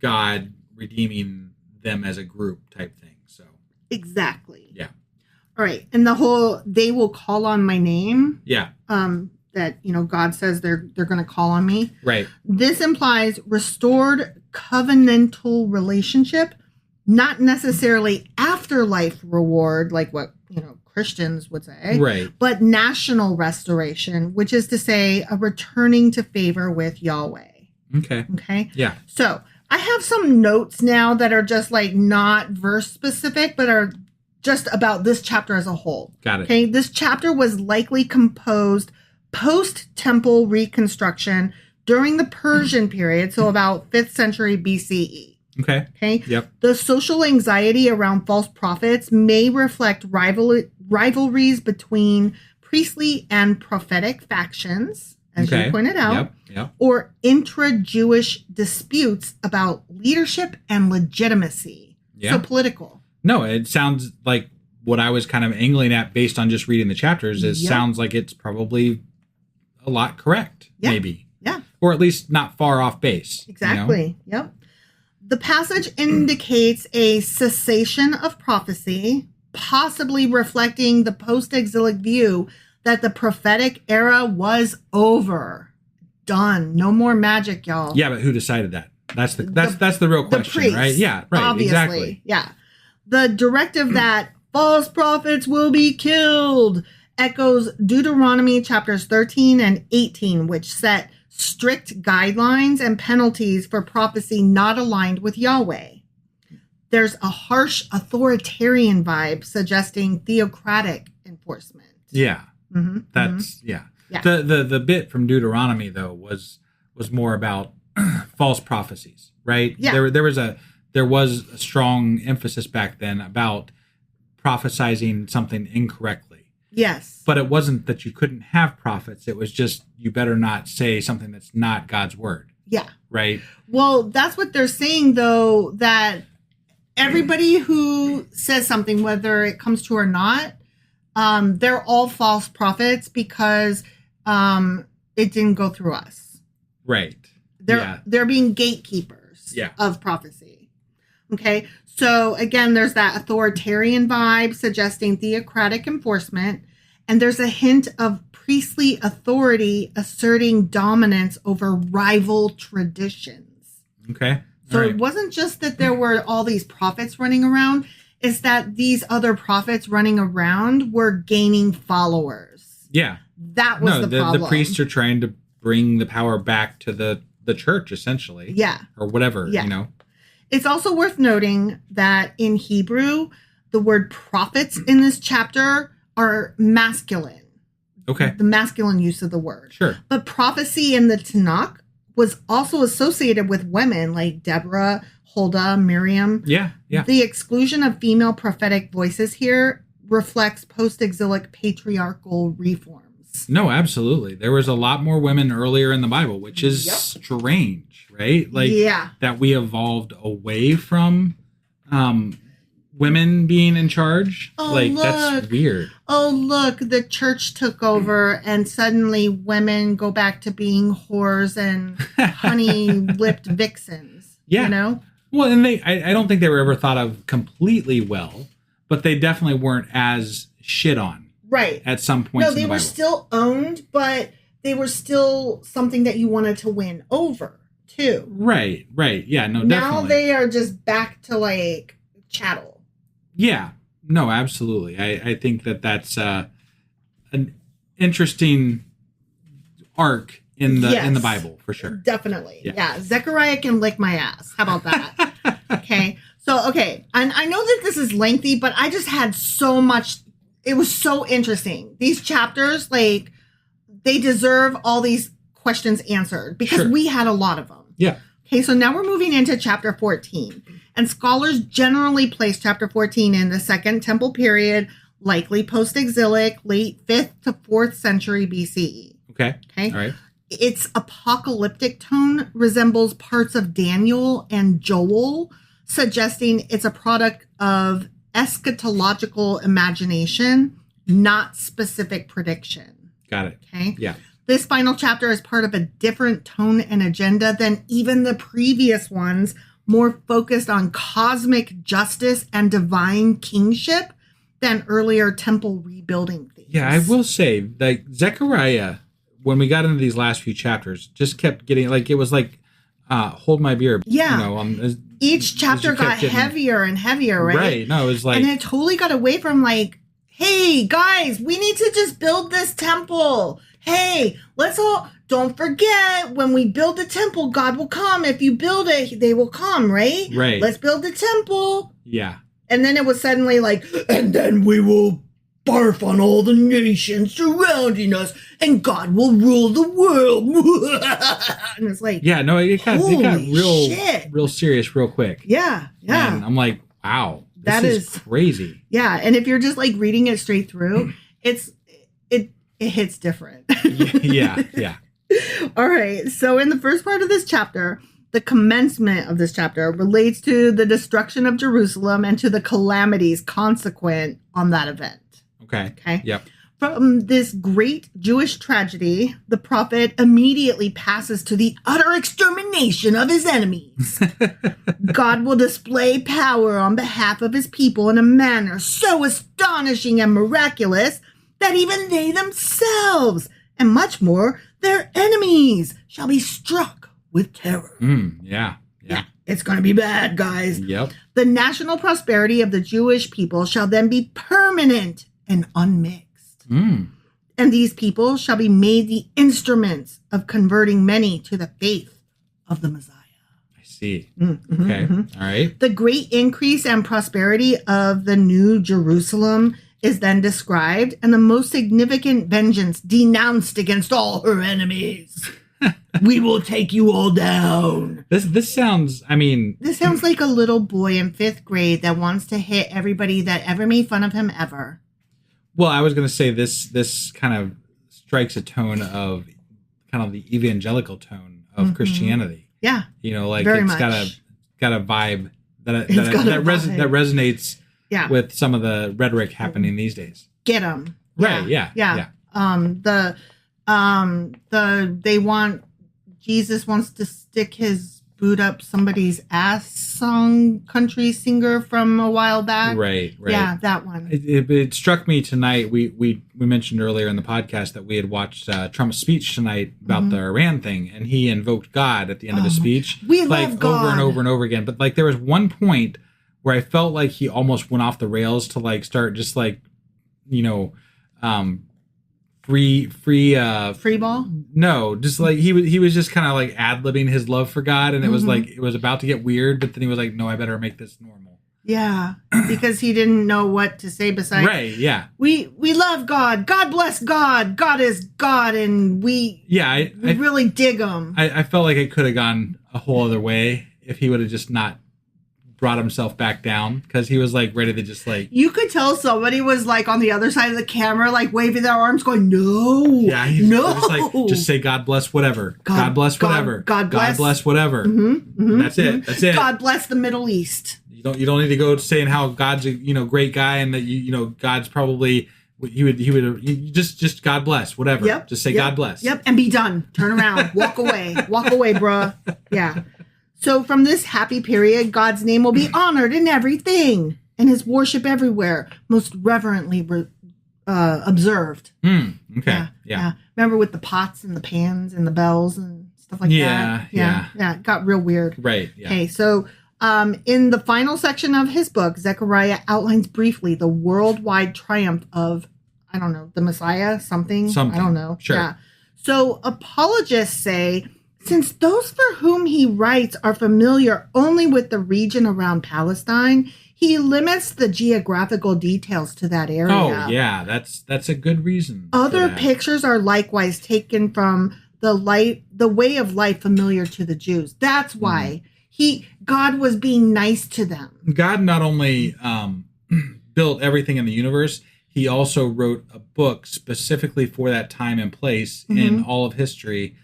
God redeeming them as a group type thing. So exactly. Yeah. All right. And the whole, they will call on my name. Yeah. That, you know, God says they're going to call on me. Right. This implies restored covenantal relationship, not necessarily afterlife reward, like what, you know, Christians would say. Right. But national restoration, which is to say a returning to favor with Yahweh. Okay. Yeah. So I have some notes now that are just like not verse specific, but are just about this chapter as a whole. Got it. Okay. This chapter was likely composed post-temple reconstruction during the Persian period, so about 5th century BCE. Okay. Yep. The social anxiety around false prophets may reflect rivalries between priestly and prophetic factions, as you pointed out, or intra-Jewish disputes about leadership and legitimacy. So political. No, it sounds like what I was kind of angling at based on just reading the chapters is sounds like it's probably a lot correct, maybe. Yeah. Or at least not far off base. Exactly. You know? Yep. The passage indicates a cessation of prophecy, possibly reflecting the post-exilic view that the prophetic era was over. Done. No more magic, y'all. Yeah, but who decided that? That's the real question, priests, right? Yeah, right. Obviously. Exactly. Yeah. The directive that false prophets will be killed echoes Deuteronomy chapters 13 and 18, which set strict guidelines and penalties for prophecy not aligned with Yahweh. There's a harsh authoritarian vibe suggesting theocratic enforcement. Yeah. That's yeah. The bit from Deuteronomy though was more about false prophecies, right? Yeah. There was a strong emphasis back then about prophesizing something incorrectly. Yes. But it wasn't that you couldn't have prophets. It was just you better not say something that's not God's word. Yeah. Right? Well, that's what they're saying, though, that everybody who says something, whether it comes to or not, they're all false prophets because it didn't go through us. Right. They're being gatekeepers of prophecy. Okay. So again, there's that authoritarian vibe suggesting theocratic enforcement, and there's a hint of priestly authority asserting dominance over rival traditions. Okay. So it wasn't just that there were all these prophets running around, it's that these other prophets running around were gaining followers. Yeah. That was the problem. The priests are trying to bring the power back to the church, essentially. Yeah. Or whatever, you know. It's also worth noting that in Hebrew, the word prophets in this chapter are masculine. Okay. The masculine use of the word. Sure. But prophecy in the Tanakh was also associated with women like Deborah, Huldah, Miriam. Yeah. The exclusion of female prophetic voices here reflects post-exilic patriarchal reforms. No, absolutely. There was a lot more women earlier in the Bible, which is strange, right? Like that we evolved away from women being in charge. That's weird. Oh, look, the church took over and suddenly women go back to being whores and honey-lipped vixens. Yeah. You know? Well, and I don't think they were ever thought of completely well, but they definitely weren't as shit on. Right. At some point. No, they were still owned, but they were still something that you wanted to win over, too. Right. Yeah, no, now definitely. Now they are just back to, like, chattel. Yeah. No, absolutely. I think that's an interesting arc in the Bible, for sure. Definitely. Yeah. Zechariah can lick my ass. How about that? Okay. So, and I know that this is lengthy, but I just had so much. It was so interesting. These chapters, like, they deserve all these questions answered because we had a lot of them. Yeah. Okay, so now we're moving into chapter 14. And scholars generally place chapter 14 in the Second Temple period, likely post-exilic, late 5th to 4th century BCE. Okay. All right. Its apocalyptic tone resembles parts of Daniel and Joel, suggesting it's a product of eschatological imagination, not specific prediction. Got it. Okay. Yeah. This final chapter is part of a different tone and agenda than even the previous ones, more focused on cosmic justice and divine kingship than earlier temple rebuilding themes. Yeah, I will say, like, Zechariah, when we got into these last few chapters, just kept getting, like, it was like, hold my beer. Yeah. You know, each chapter got heavier and heavier, right? Right. No, it was like... And it totally got away from, like, hey, guys, we need to just build this temple. Hey, let's all... Don't forget, when we build the temple, God will come. If you build it, they will come, right? Right. Let's build the temple. Yeah. And then it was suddenly like, and then we will barf on all the nations surrounding us, and God will rule the world. And it's like, yeah, no, it got real serious real quick. Yeah. And I'm like, wow, this is crazy. Yeah, and if you're just like reading it straight through, it hits different. Yeah. All right. So in the first part of this chapter, the commencement of this chapter relates to the destruction of Jerusalem and to the calamities consequent on that event. Okay. Yep. From this great Jewish tragedy, the prophet immediately passes to the utter extermination of his enemies. God will display power on behalf of his people in a manner so astonishing and miraculous that even they themselves, and much more, their enemies, shall be struck with terror. Yeah. It's going to be bad, guys. Yep. The national prosperity of the Jewish people shall then be permanent and unmixed. And these people shall be made the instruments of converting many to the faith of the Messiah. I see. Okay. All right. The great increase and prosperity of the New Jerusalem is then described, and the most significant vengeance denounced against all her enemies. We will take you all down. This sounds, This sounds like a little boy in 5th grade that wants to hit everybody that ever made fun of him ever. Well, I was going to say this kind of strikes a tone of kind of the evangelical tone of Christianity. Yeah. You know, like very it's much. got a vibe that resonates with some of the rhetoric happening these days. Get them. Right. Yeah. They want, Jesus wants to stick his boot up somebody's ass song, country singer from a while back. Right. Yeah, that one. It struck me tonight. We mentioned earlier in the podcast that we had watched Trump's speech tonight about the Iran thing, and he invoked God at the end of his speech. We love God. Over and over and over again. But like there was one point where I felt like he almost went off the rails to like start just like, you know, free ball. No, just like he was just kind of like ad-libbing his love for God, and it was like it was about to get weird, but then he was like, no, I better make this normal. Yeah, because he didn't know what to say besides we love God, God bless God, God is God, and we really dig him. I felt like it could have gone a whole other way if he would have just not brought himself back down because he was like ready to just like. You could tell somebody was like on the other side of the camera, like waving their arms, going, "No, yeah, no." Was like, just say God bless whatever. God bless whatever. God bless whatever. That's it. That's it. God bless the Middle East. You don't need to go saying how God's a great guy and that God's probably. He would just God bless whatever. Yep, just say God bless. Yep, and be done. Turn around. Walk away, bruh. Yeah. So from this happy period, God's name will be honored in everything, and His worship everywhere, most reverently observed. Okay. Yeah. Remember with the pots and the pans and the bells and stuff like that. Yeah. It got real weird. Right. Yeah. Okay. So. In the final section of his book, Zechariah outlines briefly the worldwide triumph of, I don't know, the Messiah, something. I don't know. Sure. Yeah. So apologists say, since those for whom he writes are familiar only with the region around Palestine, he limits the geographical details to that area. Oh, yeah. That's a good reason. Other pictures are likewise taken from the way of life familiar to the Jews. That's why. God was being nice to them. God not only built everything in the universe, he also wrote a book specifically for that time and place in all of history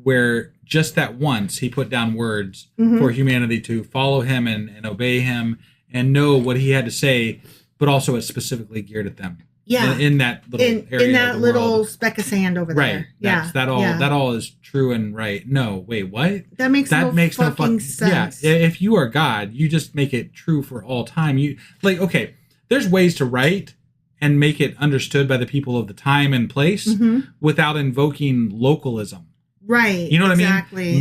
where just that once he put down words for humanity to follow him and obey him and know what he had to say, but also it's specifically geared at them. Yeah, in that little area, in that little world. speck of sand over there. Right. That all is true and right. No, wait, what? That makes no fucking sense. Yeah, if you are God, you just make it true for all time. You there's ways to write and make it understood by the people of the time and place without invoking localism. Right. You know what exactly. I mean?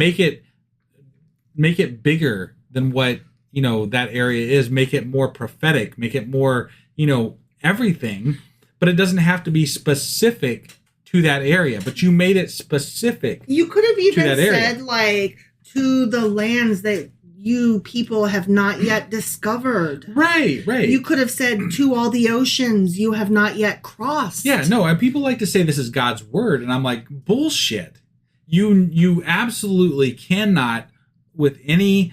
Make it bigger than what that area is. Make it more prophetic. Make it more everything. But it doesn't have to be specific to that area. But you made it specific. You could have even said, like, to the lands that you people have not yet discovered. Right. You could have said, to all the oceans you have not yet crossed. Yeah, no, and people like to say this is God's word. And I'm like, bullshit. You absolutely cannot, with any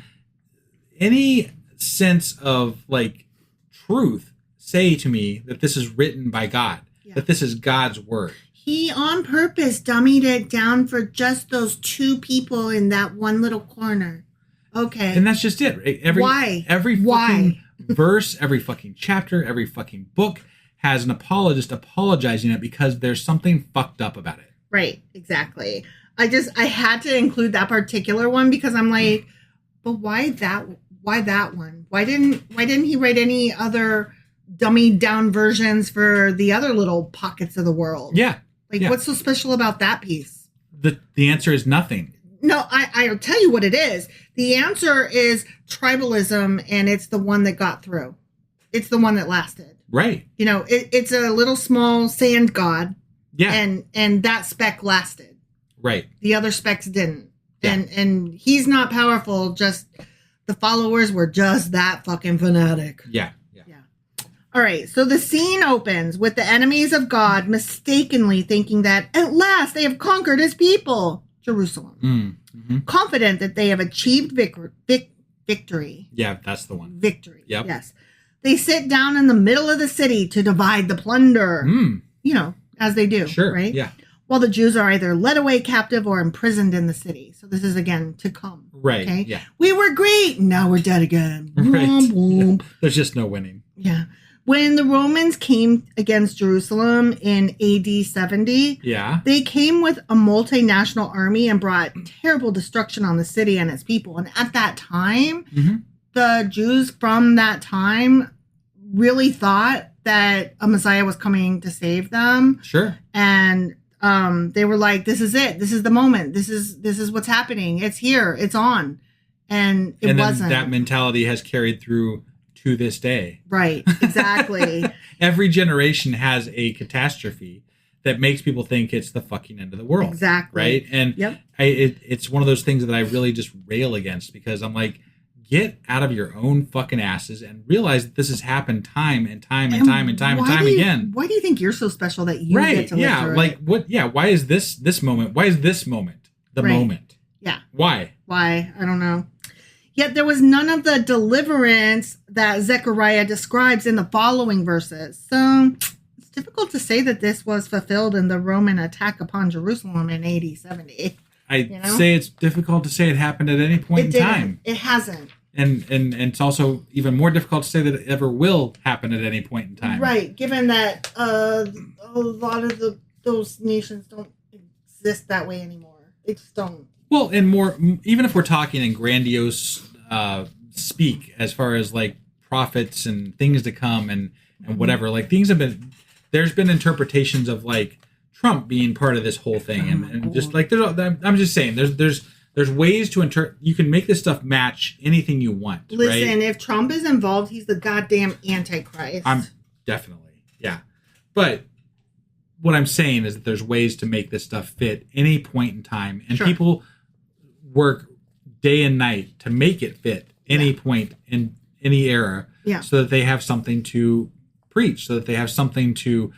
sense of, like, truth, say to me that this is written by God, that this is God's word. He on purpose dummied it down for just those two people in that one little corner. Okay. And that's just it. Why? Every fucking verse, every fucking chapter, every fucking book has an apologist apologizing it because there's something fucked up about it. Right. Exactly. I had to include that particular one because I'm like, but why that one? Why didn't he write any other dummied down versions for the other little pockets of the world? Yeah. What's so special about that piece? The answer is nothing. No, I'll tell you what it is. The answer is tribalism, and it's the one that got through. It's the one that lasted. Right. It's a little small sand god. Yeah. And that speck lasted. Right. The other specks didn't. Yeah. And he's not powerful, just the followers were just that fucking fanatic. Yeah. All right, so the scene opens with the enemies of God mistakenly thinking that at last they have conquered his people, Jerusalem. Confident that they have achieved victory. Yeah, that's the one. Victory. Yep. Yes. They sit down in the middle of the city to divide the plunder. As they do. Sure. Right? Yeah. While the Jews are either led away captive or imprisoned in the city. So this is, again, to come. Right. Okay? Yeah. We were great. Now we're dead again. Right. Boom. Yeah. There's just no winning. Yeah. When the Romans came against Jerusalem in AD 70, they came with a multinational army and brought terrible destruction on the city and its people. And at that time, the Jews from that time really thought that a Messiah was coming to save them. Sure. And they were like, this is it. This is the moment. This is what's happening. It's here. It's on. And it wasn't. That mentality has carried through to this day. Right, exactly. Every generation has a catastrophe that makes people think it's the fucking end of the world. Exactly. Right? And it's one of those things that I really just rail against because I'm like, get out of your own fucking asses and realize that this has happened time and time again. Why do you think you're so special that you get to live through it? What? Yeah. Why is this moment? Why is this moment the moment? Yeah. Why? I don't know. Yet there was none of the deliverance that Zechariah describes in the following verses. So it's difficult to say that this was fulfilled in the Roman attack upon Jerusalem in AD 70. I'd say it's difficult to say it happened at any point in time. It hasn't. And it's also even more difficult to say that it ever will happen at any point in time. Right, given that a lot of those nations don't exist that way anymore. They just don't. Well, and more, even if we're talking in grandiose speak, as far as like prophets and things to come and whatever, like things have been, there's been interpretations of like Trump being part of this whole thing, and just like I'm just saying, there's ways to you can make this stuff match anything you want. Listen, right? If Trump is involved, he's the goddamn Antichrist. I'm definitely, yeah. But what I'm saying is that there's ways to make this stuff fit any point in time, and people work day and night to make it fit any point in any era, so that they have something to preach, so that they have something to,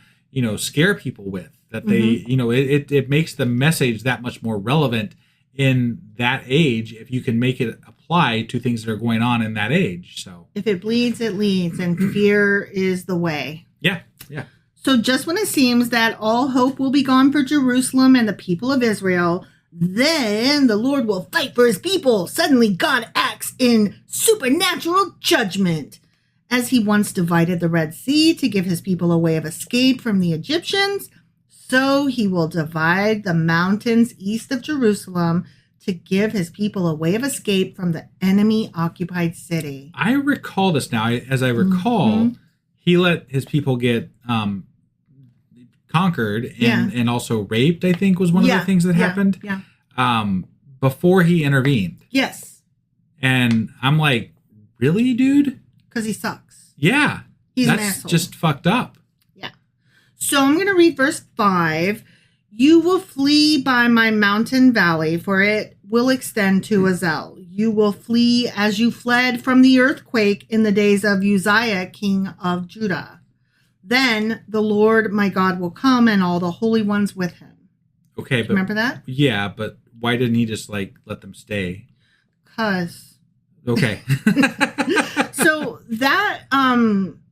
scare people with, that they, it makes the message that much more relevant in that age if you can make it apply to things that are going on in that age. So if it bleeds, it leads, and fear is the way. Yeah. So just when it seems that all hope will be gone for Jerusalem and the people of Israel, then the Lord will fight for his people. Suddenly God acts in supernatural judgment. As he once divided the Red Sea to give his people a way of escape from the Egyptians, so he will divide the mountains east of Jerusalem to give his people a way of escape from the enemy-occupied city. I recall this now. As I recall, he let his people get conquered and also raped, I think, was one of the things that happened before he intervened. Yes. And I'm like, really, dude? Because he sucks. Yeah. He's That's an asshole. Just fucked up. So I'm going to read verse 5. You will flee by my mountain valley, for it will extend to Azel. You will flee as you fled from the earthquake in the days of Uzziah, king of Judah. Then the Lord my God will come and all the holy ones with him. Okay, but remember that? Yeah, but why didn't he just let them stay? Because. Okay. So that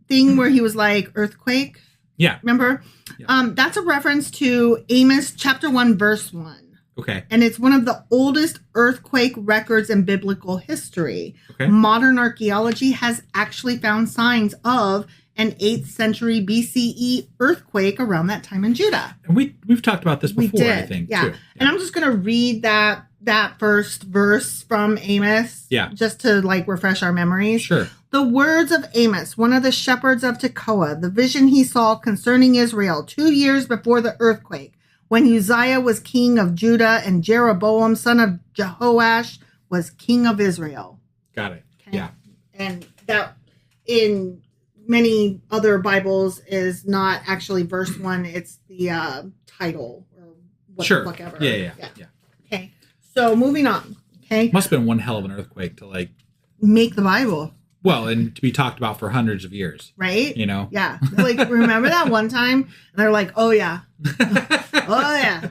thing where he was like earthquake. Yeah. Remember? Yeah. That's a reference to Amos chapter 1, verse 1. Okay. And it's one of the oldest earthquake records in biblical history. Okay. Modern archaeology has actually found signs of an 8th century BCE earthquake around that time in Judah. And we've talked about this before, I think, too. Yeah. And I'm just going to read that first verse from Amos. Yeah. Just to refresh our memories. Sure. The words of Amos, one of the shepherds of Tekoa, the vision he saw concerning Israel 2 years before the earthquake, when Uzziah was king of Judah and Jeroboam, son of Jehoash, was king of Israel. Got it. Okay? Yeah. And that in many other Bibles is not actually verse 1, it's the title or whatever. Yeah. Okay. So moving on. Okay. Must have been one hell of an earthquake to make the Bible. Well, and to be talked about for hundreds of years. Right? Yeah. Remember that one time? And they're like, oh, yeah. Oh, yeah.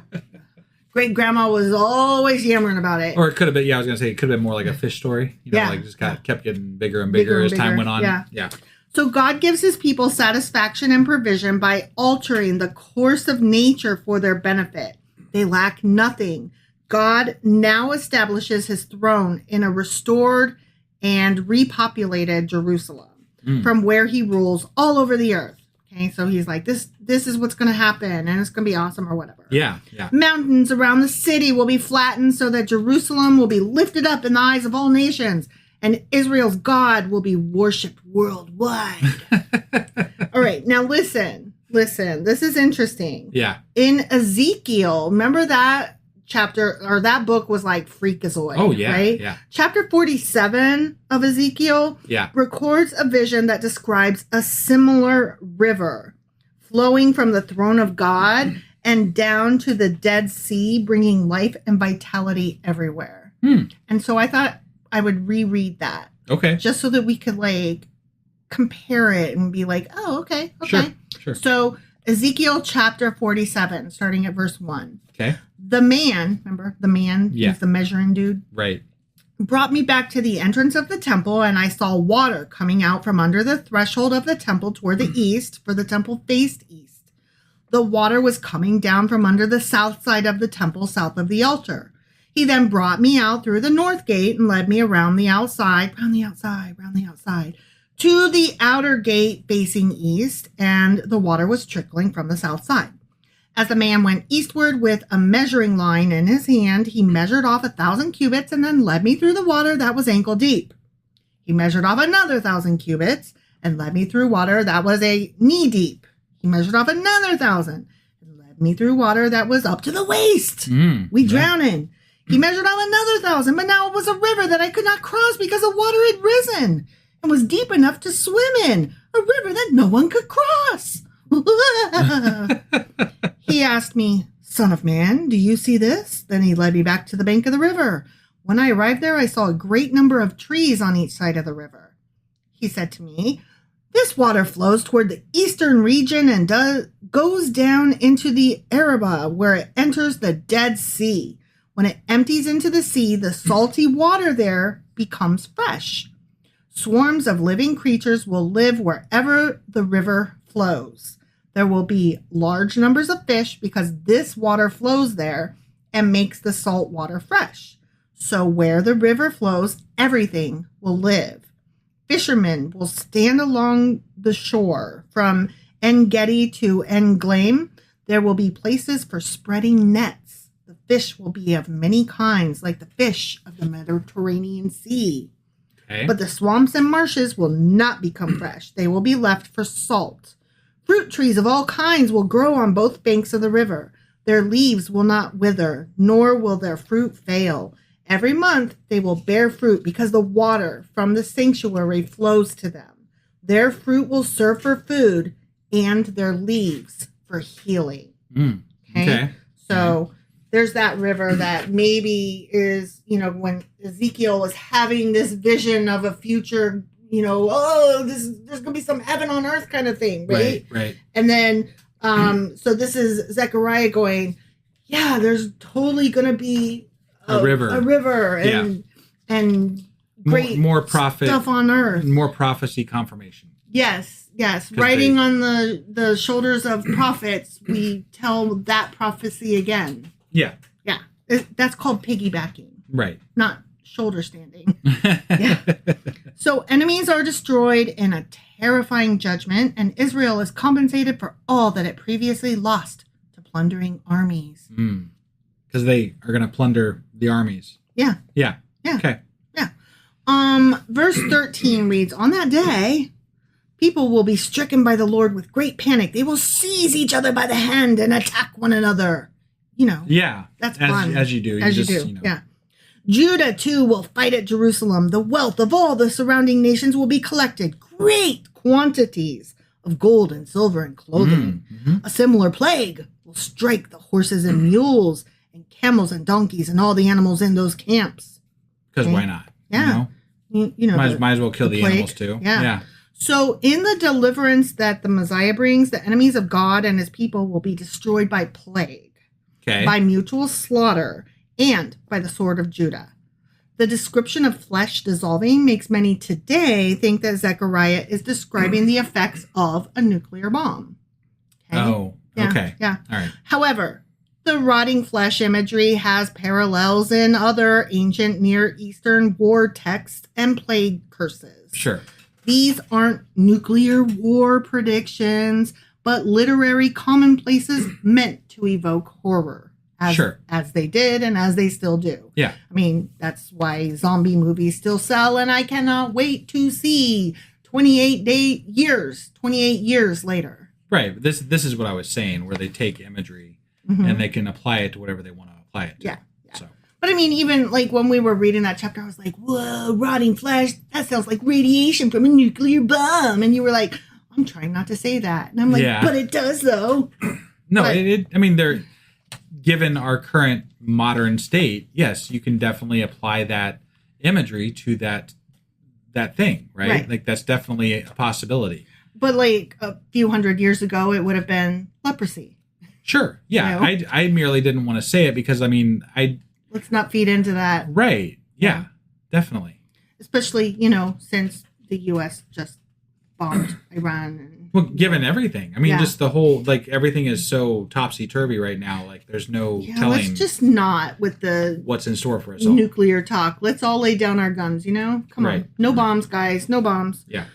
Great grandma was always yammering about it. Or it could have been, I was going to say, it could have been more like a fish story. Just kept getting bigger and bigger as time went on. Yeah. So God gives his people satisfaction and provision by altering the course of nature for their benefit. They lack nothing. God now establishes his throne in a restored and repopulated Jerusalem from where he rules all over the earth. Okay, so he's like, this is what's going to happen, and it's going to be awesome or whatever. Yeah. Mountains around the city will be flattened so that Jerusalem will be lifted up in the eyes of all nations, and Israel's God will be worshipped worldwide. All right, now listen, this is interesting. Yeah. In Ezekiel, remember that chapter or that book was like freakazoid. Oh, yeah. Right? Yeah. Chapter 47 of Ezekiel records a vision that describes a similar river flowing from the throne of God and down to the Dead Sea, bringing life and vitality everywhere. And so I thought I would reread that. Okay. Just so that we could compare it and be like, oh, okay. Sure. So Ezekiel chapter 47, starting at verse 1. Okay. The man, remember the man? Yeah. He's the measuring dude. Right. brought me back to the entrance of the temple, and I saw water coming out from under the threshold of the temple toward the east, for the temple faced east. The water was coming down from under the south side of the temple, south of the altar. He then brought me out through the north gate and led me around the outside, round the outside, to the outer gate facing east, and the water was trickling from the south side. As the man went eastward with a measuring line in his hand, he measured off 1,000 cubits and then led me through the water that was ankle deep. He measured off another 1,000 cubits and led me through water that was a knee deep. He measured off another 1,000 and led me through water that was up to the waist. We drowning. He measured off another 1,000, but now it was a river that I could not cross because the water had risen and was deep enough to swim in, a river that no one could cross. He asked me, "Son of man, do you see this?" Then he led me back to the bank of the river. When I arrived there, I saw a great number of trees on each side of the river. He said to me, "This water flows toward the eastern region and goes down into the Arabah, where it enters the Dead Sea. When it empties into the sea, the salty water there becomes fresh. Swarms of living creatures will live wherever the river flows. There will be large numbers of fish because this water flows there and makes the salt water fresh. So where the river flows, everything will live. Fishermen will stand along the shore from En-Gedi to En-Glaim. There will be places for spreading nets. The fish will be of many kinds, like the fish of the Mediterranean Sea. Okay. But the swamps and marshes will not become fresh. They will be left for salt. Fruit trees of all kinds will grow on both banks of the river. Their leaves will not wither, nor will their fruit fail. Every month they will bear fruit because the water from the sanctuary flows to them. Their fruit will serve for food and their leaves for healing." Okay. So there's that river that maybe is, when Ezekiel was having this vision of a future, there's going to be some heaven on earth kind of thing, right? Right. And then, so this is Zechariah going, yeah, there's totally going to be a river and great more prophet stuff on earth. More prophecy confirmation. Yes. Riding on the shoulders of prophets, we tell that prophecy again. Yeah. That's called piggybacking. Right. Not shoulder standing. Yeah. So enemies are destroyed in a terrifying judgment, and Israel is compensated for all that it previously lost to plundering armies. Because they are going to plunder the armies. Yeah. Okay. Yeah. Verse 13 reads, "On that day, people will be stricken by the Lord with great panic. They will seize each other by the hand and attack one another." Yeah. That's fun. As you do. As you do. Yeah. "Judah, too, will fight at Jerusalem. The wealth of all the surrounding nations will be collected. Great quantities of gold and silver and clothing. A similar plague will strike the horses and mules and camels and donkeys and all the animals in those camps." Because why not? Yeah. Might as well kill the animals too. Yeah. So in the deliverance that the Messiah brings, the enemies of God and his people will be destroyed by plague, by mutual slaughter, and by the sword of Judah. The description of flesh dissolving makes many today think that Zechariah is describing the effects of a nuclear bomb. Okay. Yeah. All right. However, the rotting flesh imagery has parallels in other ancient Near Eastern war texts and plague curses. Sure. These aren't nuclear war predictions, but literary commonplaces meant to evoke horror. As they did and as they still do. Yeah. I mean, that's why zombie movies still sell, and I cannot wait to see 28 years later. Right. This is what I was saying, where they take imagery and they can apply it to whatever they want to apply it to. Yeah. So. But I mean, even like when we were reading that chapter, I was like, whoa, rotting flesh, that sounds like radiation from a nuclear bomb. And you were like, I'm trying not to say that. And I'm like, but it does though. No, they're... Given our current modern state, yes, you can definitely apply that imagery to that thing, right? Like that's definitely a possibility. But like a few hundred years ago, it would have been leprosy. Sure, yeah. I merely didn't want to say it because let's not feed into that. Right. Yeah. definitely. Especially, since the U.S. just bombed Iran. And, well, given everything. I mean, just the whole, everything is so topsy-turvy right now. There's no telling. Let's just not with the... what's in store for us all. Nuclear talk. Let's all lay down our guns, Come on. No bombs, guys. No bombs. Yeah.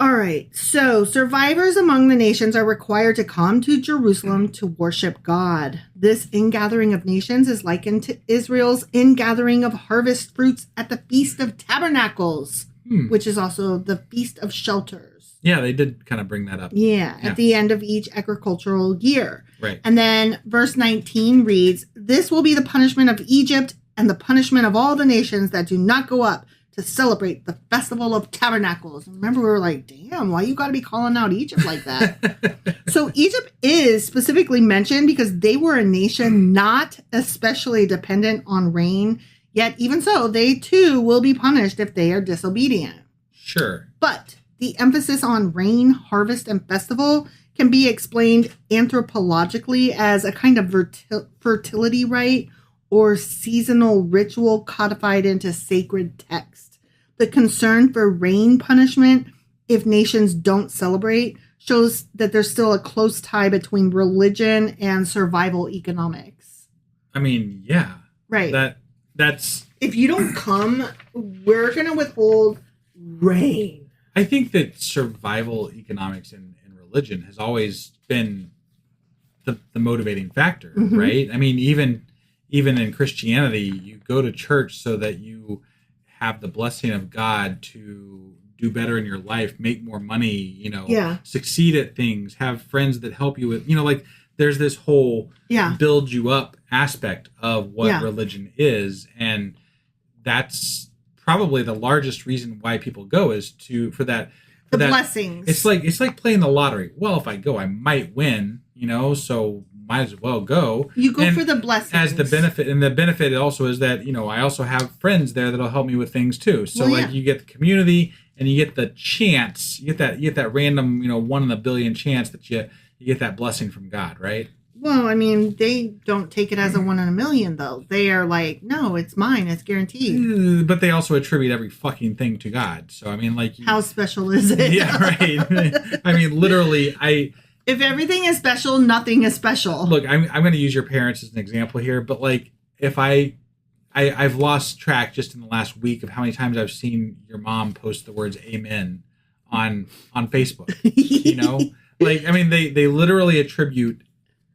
All right. So, survivors among the nations are required to come to Jerusalem to worship God. This ingathering of nations is likened to Israel's ingathering of harvest fruits at the Feast of Tabernacles, which is also the Feast of Shelters. Yeah, they did kind of bring that up. Yeah, at the end of each agricultural year. Right. And then verse 19 reads, "This will be the punishment of Egypt and the punishment of all the nations that do not go up to celebrate the Festival of Tabernacles." And remember, we were like, damn, why you got to be calling out Egypt like that? So Egypt is specifically mentioned because they were a nation not especially dependent on rain. Yet even so, they too will be punished if they are disobedient. Sure. But the emphasis on rain, harvest, and festival can be explained anthropologically as a kind of fertility rite or seasonal ritual codified into sacred text. The concern for rain punishment, if nations don't celebrate, shows that there's still a close tie between religion and survival economics. I mean, yeah. Right. That's... If you don't come, we're going to withhold rain. I think that survival economics and religion has always been the motivating factor, right? I mean, even in Christianity, you go to church so that you have the blessing of God to do better in your life, make more money, succeed at things, have friends that help you with, there's this whole build you up aspect of what religion is. And that's probably the largest reason why people go is for that blessings. It's like playing the lottery. Well, if I go, I might win, so might as well go. You go for the blessings. As the benefit, and the benefit also is that, I also have friends there that'll help me with things too. So you get the community and you get the chance, you get that random, 1 in a billion chance that you get that blessing from God, right? Well, I mean, they don't take it as a 1 in a million, though. They are like, no, it's mine. It's guaranteed. But they also attribute every fucking thing to God. So, I mean, how special is it? Yeah, right. I mean, literally, if everything is special, nothing is special. Look, I'm going to use your parents as an example here, but if I've lost track just in the last week of how many times I've seen your mom post the words "Amen" on Facebook. I mean, they literally attribute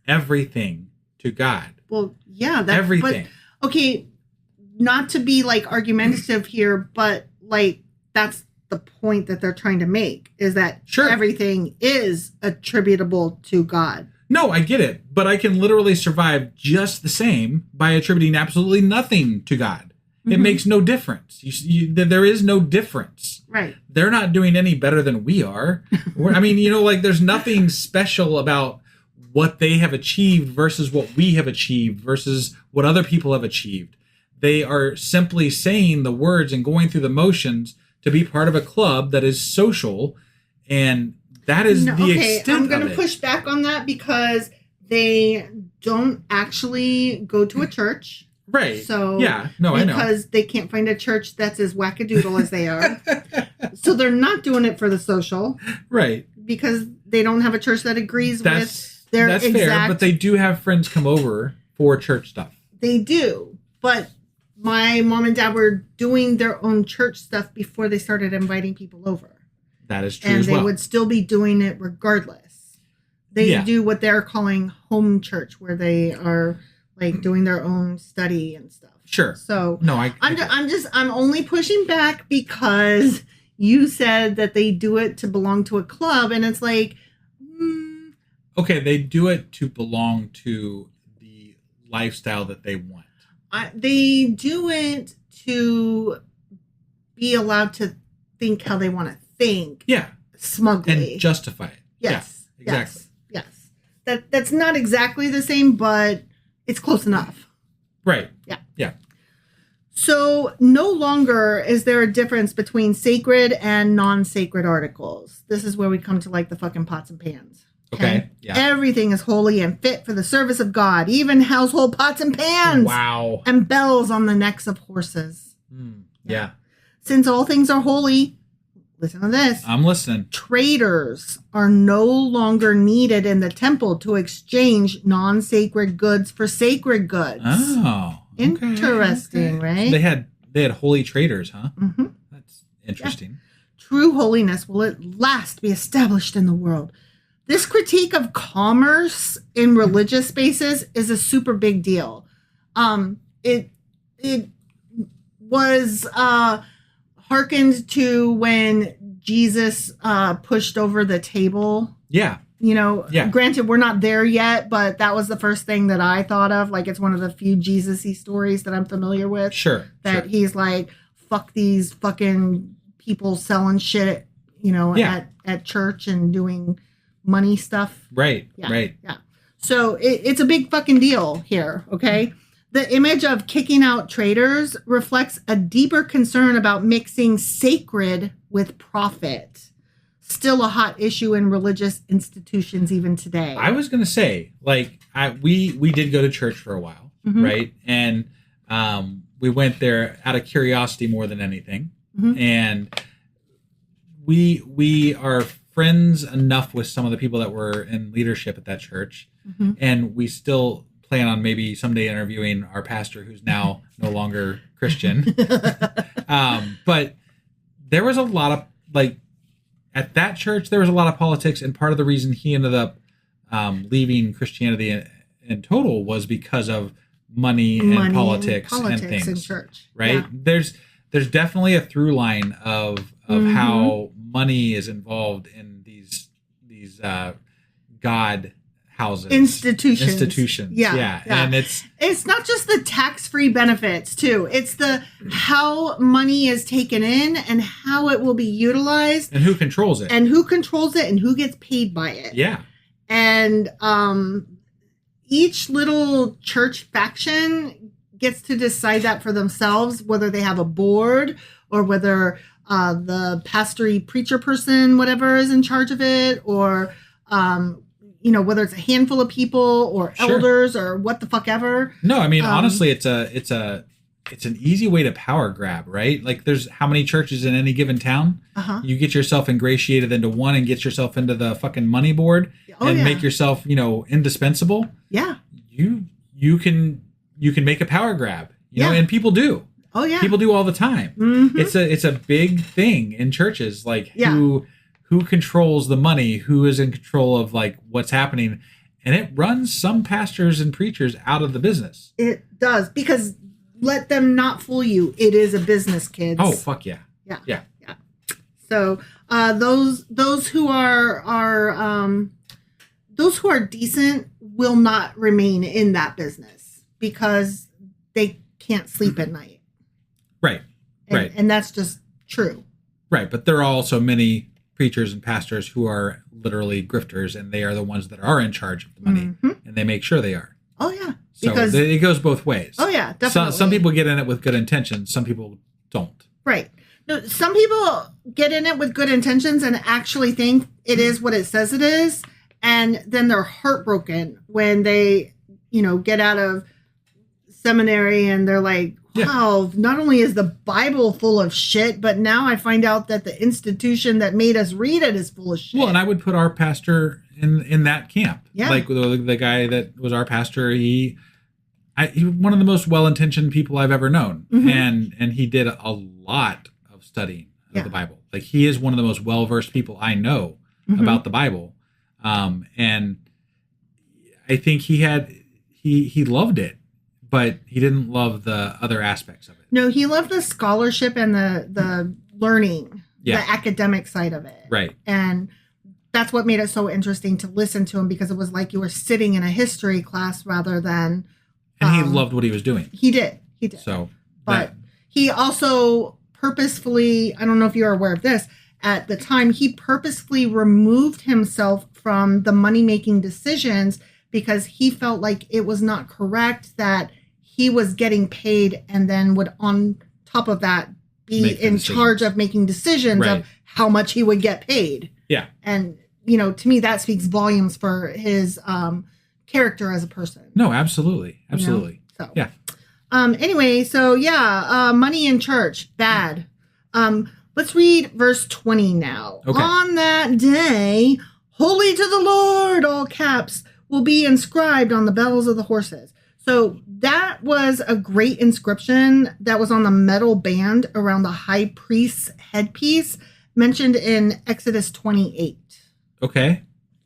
everything to God. Well, yeah, everything. But, okay, not to be argumentative here, but that's the point that they're trying to make is that everything is attributable to God. No, I get it, but I can literally survive just the same by attributing absolutely nothing to God. It makes no difference. There is no difference. Right. They're not doing any better than we are. I mean, there's nothing special about what they have achieved versus what we have achieved versus what other people have achieved. They are simply saying the words and going through the motions to be part of a club that is social, and that is the extent I'm going to push back on that because they don't actually go to a church. Right. So yeah, no, I know. Because they can't find a church that's as wackadoodle as they are. So they're not doing it for the social. Right. Because they don't have a church that agrees with their That's fair, but they do have friends come over for church stuff. They do. But my mom and dad were doing their own church stuff before they started inviting people over. That is true as well. And they would still be doing it regardless. They do what they're calling home church, where they are doing their own study and stuff. Sure. So no, I'm only pushing back because you said that they do it to belong to a club, and it's okay, they do it to belong to the lifestyle that they want. They do it to be allowed to think how they want to think. Yeah. Smugly. And justify it. Yes. Yeah, exactly. Yes. That's not exactly the same, but it's close enough. Right. Yeah. Yeah. So no longer is there a difference between sacred and non-sacred articles. This is where we come to the fucking pots and pans. Okay. Yeah. Everything is holy and fit for the service of God, even household pots and pans. Wow. And bells on the necks of horses. Yeah. Since all things are holy, listen to this. I'm listening. Traders are no longer needed in the temple to exchange non-sacred goods for sacred goods. Oh. Okay, Interesting, right? So they had holy traders, huh? Mm-hmm. That's interesting. Yeah. True holiness will at last be established in the world. This critique of commerce in religious spaces is a super big deal. It was hearkened to when Jesus pushed over the table. Yeah. Granted, we're not there yet, but that was the first thing that I thought of. Like, it's one of the few Jesus-y stories that I'm familiar with. Sure. That he's like, fuck these fucking people selling shit, at church and doing money stuff. Right. Yeah. Right. Yeah. So it's a big fucking deal here. Okay. The image of kicking out traders reflects a deeper concern about mixing sacred with profit. Still a hot issue in religious institutions even today. I was going to say, we did go to church for a while, right? And we went there out of curiosity more than anything. Mm-hmm. And we are friends enough with some of the people that were in leadership at that church. Mm-hmm. And we still plan on maybe someday interviewing our pastor, who's now no longer Christian. But there was a lot of, at that church, there was a lot of politics. And part of the reason he ended up leaving Christianity in total was because of money and politics and things. In church. Right? Yeah. There's definitely a through line of how money is involved in these God houses, institutions. Yeah. And it's not just the tax-free benefits too. It's the how money is taken in and how it will be utilized and who controls it and who gets paid by it. Yeah. And each little church faction gets to decide that for themselves, whether they have a board or whether the pastory preacher person, whatever, is in charge of it, or whether it's a handful of people or elders or what the fuck ever. No, I mean, honestly, it's an easy way to power grab, right? Like, there's how many churches in any given town? You get yourself ingratiated into one and get yourself into the fucking money board and make yourself, indispensable. Yeah. You can make a power grab, and people do. Oh yeah. People do all the time. Mm-hmm. It's a big thing in churches, who controls the money, who is in control of what's happening, and it runs some pastors and preachers out of the business. It does, because let them not fool you. It is a business, kids. Oh fuck yeah. Yeah. Yeah. Yeah. So those who are decent will not remain in that business because they can't sleep at night. Right. Right. And that's just true. Right. But there are also many preachers and pastors who are literally grifters, and they are the ones that are in charge of the money, and they make sure they are. Oh yeah. So because it goes both ways. Oh yeah, definitely. Some people get in it with good intentions. Some people don't. Right. No, some people get in it with good intentions and actually think it is what it says it is. And then they're heartbroken when they, get out of seminary and they're like, wow, not only is the Bible full of shit, but now I find out that the institution that made us read it is full of shit. Well, and I would put our pastor in that camp. Yeah. Like the guy that was our pastor, he one of the most well-intentioned people I've ever known. Mm-hmm. And he did a lot of studying of the Bible. Like, he is one of the most well-versed people I know about the Bible. And I think he loved it, but he didn't love the other aspects of it. No, he loved the scholarship and the learning, the academic side of it. Right. And that's what made it so interesting to listen to him, because it was like you were sitting in a history class rather than... And he loved what he was doing. He did. So, but he also purposefully, I don't know if you're aware of this, at the time, he purposefully removed himself from the money-making decisions because he felt like it was not correct that he was getting paid and then would, on top of that, be in charge of making decisions of how much he would get paid. Yeah. And, to me, that speaks volumes for his character as a person. No, absolutely. Absolutely. So, yeah. Anyway, so money in church, bad. Let's read verse 20 now. Okay. On that day, holy to the Lord, all caps, will be inscribed on the bells of the horses. So that was a great inscription that was on the metal band around the high priest's headpiece mentioned in Exodus 28. Okay.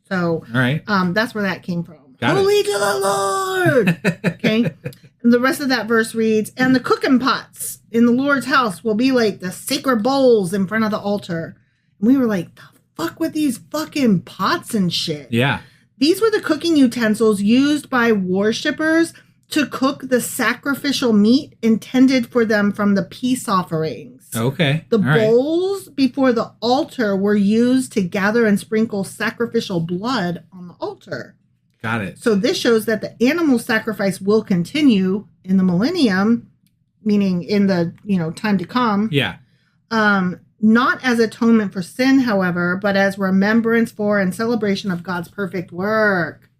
So all right. That's where that came from. Got holy it. to the Lord. Okay. And the rest of that verse reads, and the cooking pots in the Lord's house will be like the sacred bowls in front of the altar. And we were like, the fuck with these fucking pots and shit. Yeah. These were the cooking utensils used by worshippers to cook the sacrificial meat intended for them from the peace offerings. Okay. The all right. bowls before the altar were used to gather and sprinkle sacrificial blood on the altar. Got it. So this shows that the animal sacrifice will continue in the millennium, meaning in the time to come. Yeah. Not as atonement for sin, however, but as remembrance for and celebration of God's perfect work.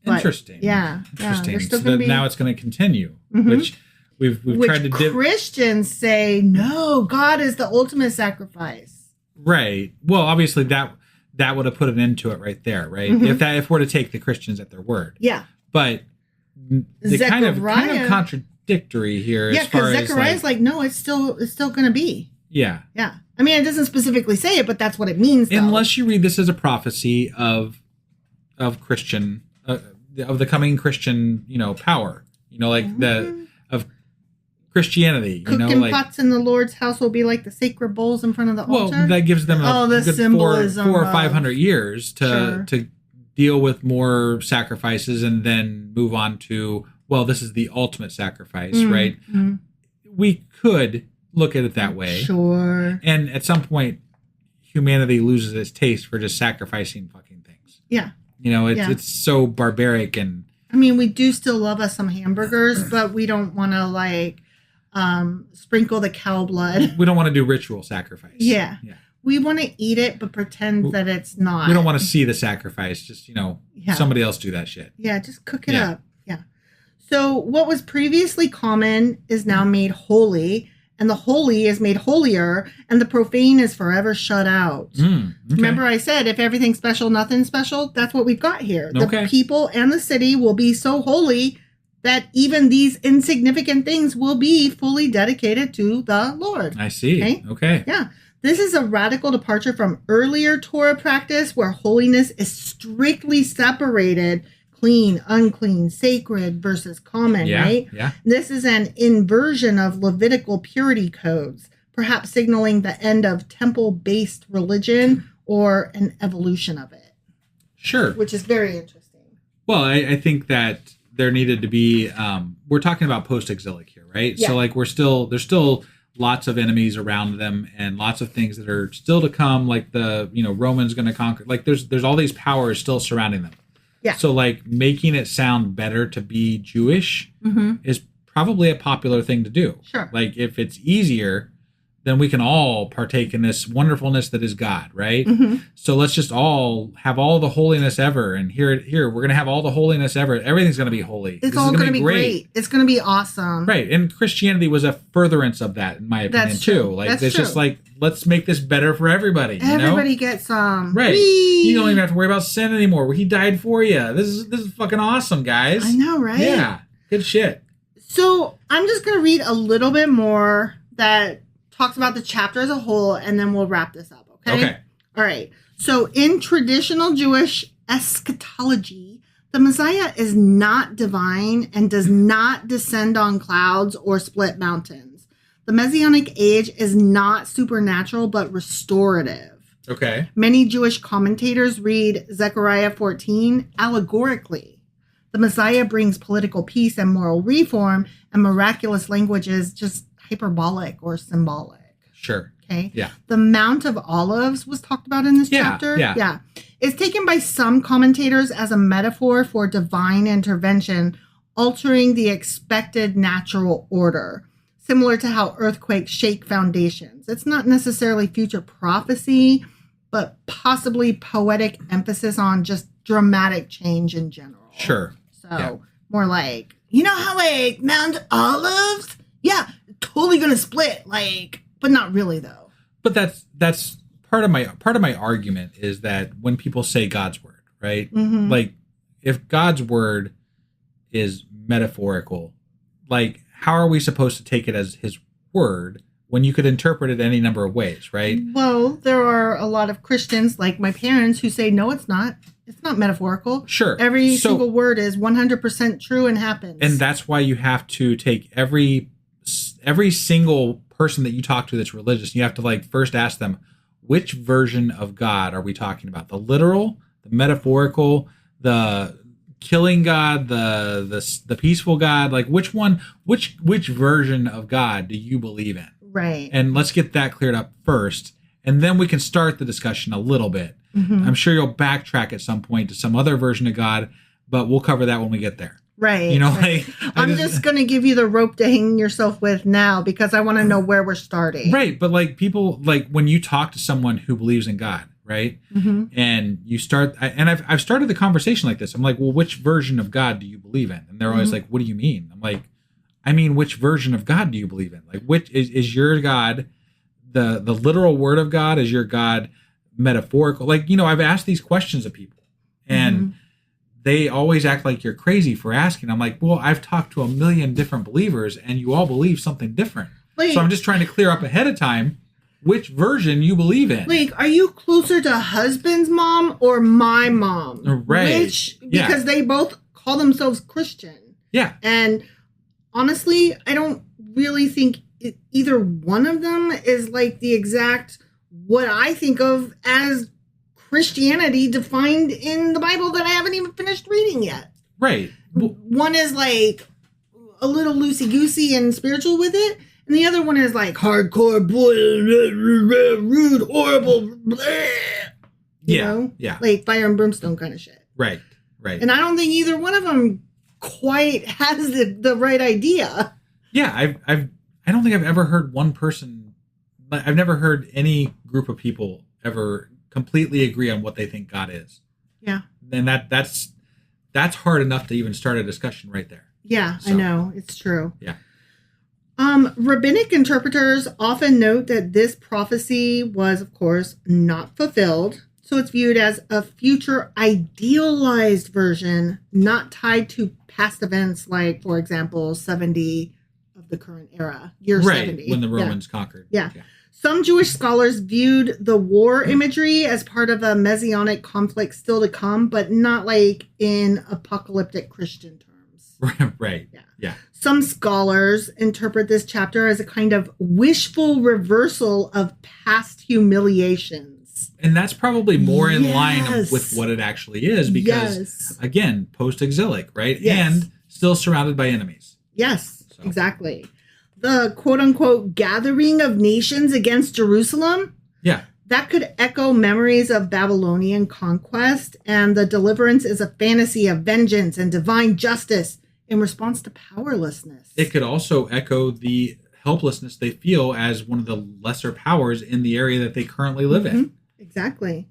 Interesting. Interesting. So now it's going to continue, which we've tried to Christians say, no, God is the ultimate sacrifice. Right. Well, obviously that would have put an end to it right there, right? If we're to take the Christians at their word. Yeah. But they kind of contradictory here as far as Zechariah's like, no, it's still going to be. Yeah. Yeah. I mean, it doesn't specifically say it, but that's what it means, though. Unless you read this as a prophecy of Christian, of the coming Christian, power, of Christianity. Cooking pots in the Lord's house will be like the sacred bowls in front of the altar. Well, that gives them a good symbolism 400 or 500 years to Sure. deal with more sacrifices and then move on to, well, this is the ultimate sacrifice, right? Mm-hmm. We could look at it that way. Sure. And at some point, humanity loses its taste for just sacrificing fucking things. Yeah. It's so barbaric and... I mean, we do still love us some hamburgers, but we don't want to, sprinkle the cow blood. We don't want to do ritual sacrifice. Yeah. We want to eat it, but pretend that it's not. We don't want to see the sacrifice. Just, somebody else do that shit. Yeah, just cook it up. Yeah. So what was previously common is now made holy, and the holy is made holier, and the profane is forever shut out. Okay. Remember I said, if everything's special, nothing's special? That's what we've got here. The people and the city will be so holy that even these insignificant things will be fully dedicated to the Lord. I see. Okay. Yeah. This is a radical departure from earlier Torah practice where holiness is strictly separated, clean, unclean, sacred versus common, right? Yeah. This is an inversion of Levitical purity codes, perhaps signaling the end of temple-based religion or an evolution of it. Sure. Which is very interesting. Well, I think that there needed to be, we're talking about post-exilic here, right? Yeah. So there's still lots of enemies around them and lots of things that are still to come, like the, Romans going to conquer, like there's all these powers still surrounding them. Yeah. So making it sound better to be Jewish is probably a popular thing to do. Sure. If it's easier, then we can all partake in this wonderfulness that is God, right? So let's just all have all the holiness ever. And here, we're going to have all the holiness ever. Everything's going to be holy. It's all going to be great. It's going to be awesome. Right. And Christianity was a furtherance of that, in my opinion, too. It's just let's make this better for everybody. Everybody gets some. Right. Whee! You don't even have to worry about sin anymore. He died for you. This is fucking awesome, guys. I know, right? Yeah. Good shit. So I'm just going to read a little bit more that talks about the chapter as a whole, and then we'll wrap this up, okay? All right. So in traditional Jewish eschatology, the Messiah is not divine and does not descend on clouds or split mountains. The Messianic age is not supernatural, but restorative. Okay. Many Jewish commentators read Zechariah 14 allegorically. The Messiah brings political peace and moral reform, and miraculous language is just hyperbolic or symbolic. Sure. Okay. Yeah. The Mount of Olives was talked about in this chapter. Yeah. It's taken by some commentators as a metaphor for divine intervention, altering the expected natural order, similar to how earthquakes shake foundations. It's not necessarily future prophecy, but possibly poetic emphasis on just dramatic change in general. Sure. So more like, you know how like Mount Olives? Yeah, totally gonna split, like, but not really though. But that's part of my argument is that when people say God's word, right? Mm-hmm. Like, if God's word is metaphorical, like, how are we supposed to take it as his word when you could interpret it any number of ways, right? Well, there are a lot of Christians, like my parents, who say, no, it's not. It's not metaphorical. Sure. Every single word is 100% true and happens. And that's why you have to take every single person that you talk to that's religious, you have to like first ask them, which version of God are we talking about? The literal, the metaphorical, the killing God, the peaceful God? Like, which version of God do you believe in? Right. And let's get that cleared up first, and then we can start the discussion a little bit. Mm-hmm. I'm sure you'll backtrack at some point to some other version of God, but we'll cover that when we get there. Right. You know, right. like I'm just going to give you the rope to hang yourself with now because I want to know where we're starting. Right. But like people, like when you talk to someone who believes in God, right? Mm-hmm. And you start, and I've started the conversation like this. I'm like, well, which version of God do you believe in? And they're always like, what do you mean? I'm like, I mean, which version of God do you believe in? Like, which is your God, the literal word of God? Is your God metaphorical? Like, you know, I've asked these questions of people and they always act like you're crazy for asking. I'm like, well, I've talked to a million different believers and you all believe something different. Like, so I'm just trying to clear up ahead of time which version you believe in. Like, are you closer to husband's mom or my mom? Right. Because they both call themselves Christian. Yeah. And honestly, I don't really think either one of them is like the exact what I think of as Christianity defined in the Bible that I haven't even finished reading yet. Right. One is like a little loosey-goosey and spiritual with it, and the other one is like hardcore, rude, horrible, you know? Yeah. Like fire and brimstone kind of shit. Right. And I don't think either one of them quite has the right idea. Yeah, I don't think I've ever heard one person. I've never heard any group of people ever completely agree on what they think God is. Yeah. And that's hard enough to even start a discussion right there. Yeah, so, I know. It's true. Yeah. Rabbinic interpreters often note that this prophecy was, of course, not fulfilled. So it's viewed as a future idealized version, not tied to past events like, for example, 70 of the current era, year 70. When the Romans conquered. Yeah. Some Jewish scholars viewed the war imagery as part of a messianic conflict still to come, but not like in apocalyptic Christian terms. Right. Yeah. Some scholars interpret this chapter as a kind of wishful reversal of past humiliations. And that's probably more in line with what it actually is because, again, post-exilic, right? Yes. And still surrounded by enemies. Yes, exactly. The quote-unquote gathering of nations against Jerusalem. Yeah. That could echo memories of Babylonian conquest, and the deliverance is a fantasy of vengeance and divine justice in response to powerlessness. It could also echo the helplessness they feel as one of the lesser powers in the area that they currently live in. Exactly.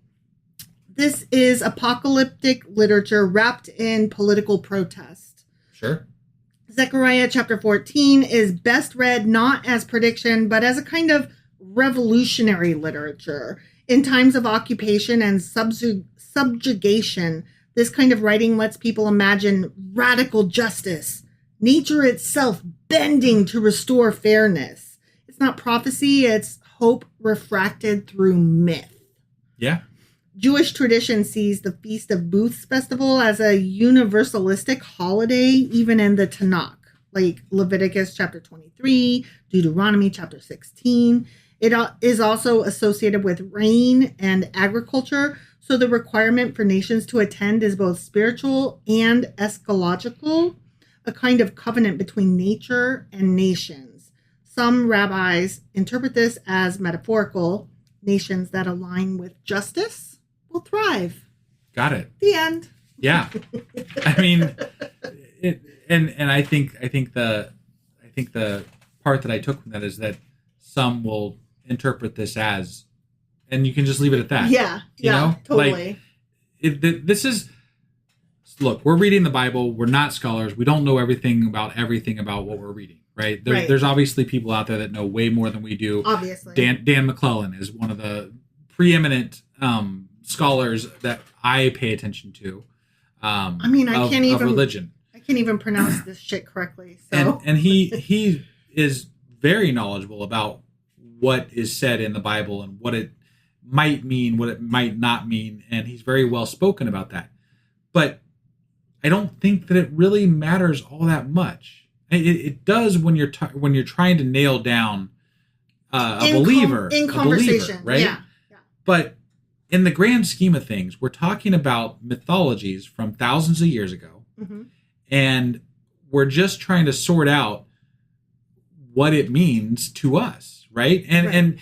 This is apocalyptic literature wrapped in political protest. Sure. Zechariah chapter 14 is best read not as prediction, but as a kind of revolutionary literature. In times of occupation and subjugation, this kind of writing lets people imagine radical justice, nature itself bending to restore fairness. It's not prophecy, it's hope refracted through myth. Yeah. Jewish tradition sees the Feast of Booths festival as a universalistic holiday, even in the Tanakh, like Leviticus chapter 23, Deuteronomy chapter 16. It is also associated with rain and agriculture, so the requirement for nations to attend is both spiritual and eschatological, a kind of covenant between nature and nations. Some rabbis interpret this as metaphorical. Nations that align with justice will thrive. Got it. The end. Yeah. I mean, I think the part that I took from that is that some will interpret this as, and you can just leave it at that. Yeah. You know? Totally. Like, this is look, we're reading the Bible. We're not scholars. We don't know everything about what we're reading, right? There's obviously people out there that know way more than we do. Obviously. Dan McClellan is one of the preeminent scholars that I pay attention to. I can't even religion. I can't even pronounce this shit correctly. So and he is very knowledgeable about what is said in the Bible and what it might mean, what it might not mean, and he's very well spoken about that. But I don't think that it really matters all that much. It does when you're trying to nail down a believer in conversation, right? Yeah. But in the grand scheme of things, we're talking about mythologies from thousands of years ago, and we're just trying to sort out what it means to us, right? And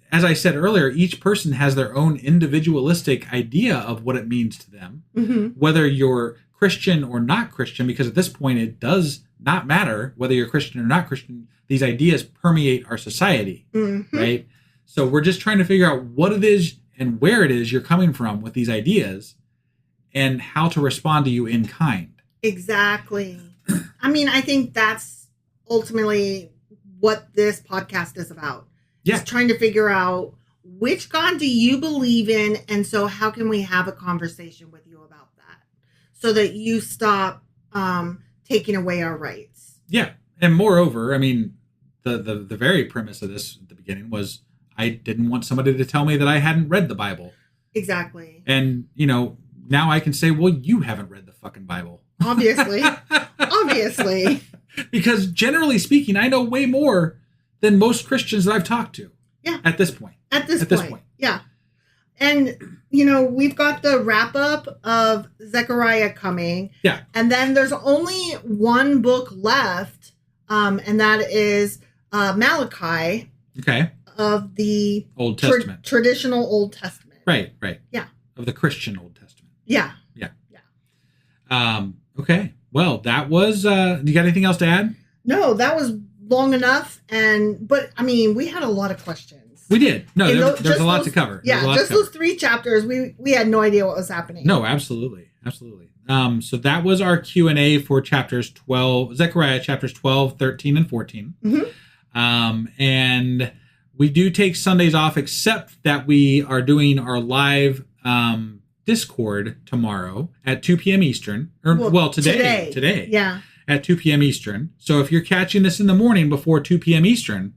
as I said earlier, each person has their own individualistic idea of what it means to them, whether you're Christian or not Christian, because at this point it does not matter whether you're Christian or not Christian. These ideas permeate our society, right? So we're just trying to figure out what it is and where it is you're coming from with these ideas and how to respond to you in kind. Exactly. I think that's ultimately what this podcast is about. Yeah. Just trying to figure out which God do you believe in, and so how can we have a conversation with you about that so that you stop taking away our rights. Yeah. And moreover, the very premise of this at the beginning was I didn't want somebody to tell me that I hadn't read the Bible. Exactly. And, now I can say, well, you haven't read the fucking Bible. Obviously. Obviously. Because generally speaking, I know way more than most Christians that I've talked to. Yeah. At this point. Yeah. And, we've got the wrap up of Zechariah coming. Yeah. And then there's only one book left, and that is Malachi. Okay. Of the Old Testament. Traditional Old Testament. Right. Yeah. Of the Christian Old Testament. Yeah. Okay. Well, that was, you got anything else to add? No, that was long enough. But we had a lot of questions. We did. No, there's a lot to cover. Yeah, just those 3 chapters, we had no idea what was happening. No, absolutely. So that was our Q&A for Zechariah chapters 12, 13, and 14. And we do take Sundays off, except that we are doing our live Discord tomorrow at 2 p.m. Eastern. Today. Yeah. At 2 p.m. Eastern. So if you're catching this in the morning before 2 p.m. Eastern,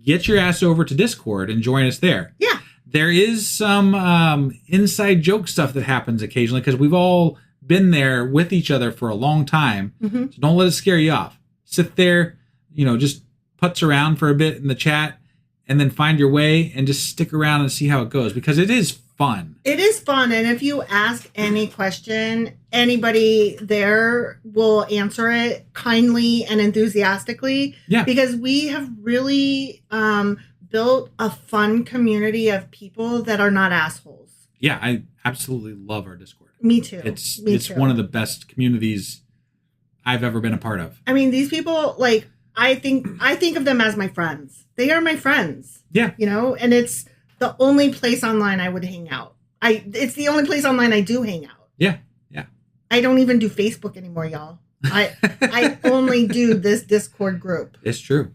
get your ass over to Discord and join us there. Yeah. There is some inside joke stuff that happens occasionally because we've all been there with each other for a long time. So don't let it scare you off. Sit there, just putz around for a bit in the chat and then find your way and just stick around and see how it goes because it is fun. It is fun. And if you ask any question, anybody there will answer it kindly and enthusiastically. Yeah. Because we have really built a fun community of people that are not assholes. Yeah, I absolutely love our Discord. Me too. It's one of the best communities I've ever been a part of. These people, I think of them as my friends. They are my friends. Yeah. And it's the only place online I would hang out. It's the only place online I do hang out. Yeah. I don't even do Facebook anymore, y'all. I only do this Discord group. It's true.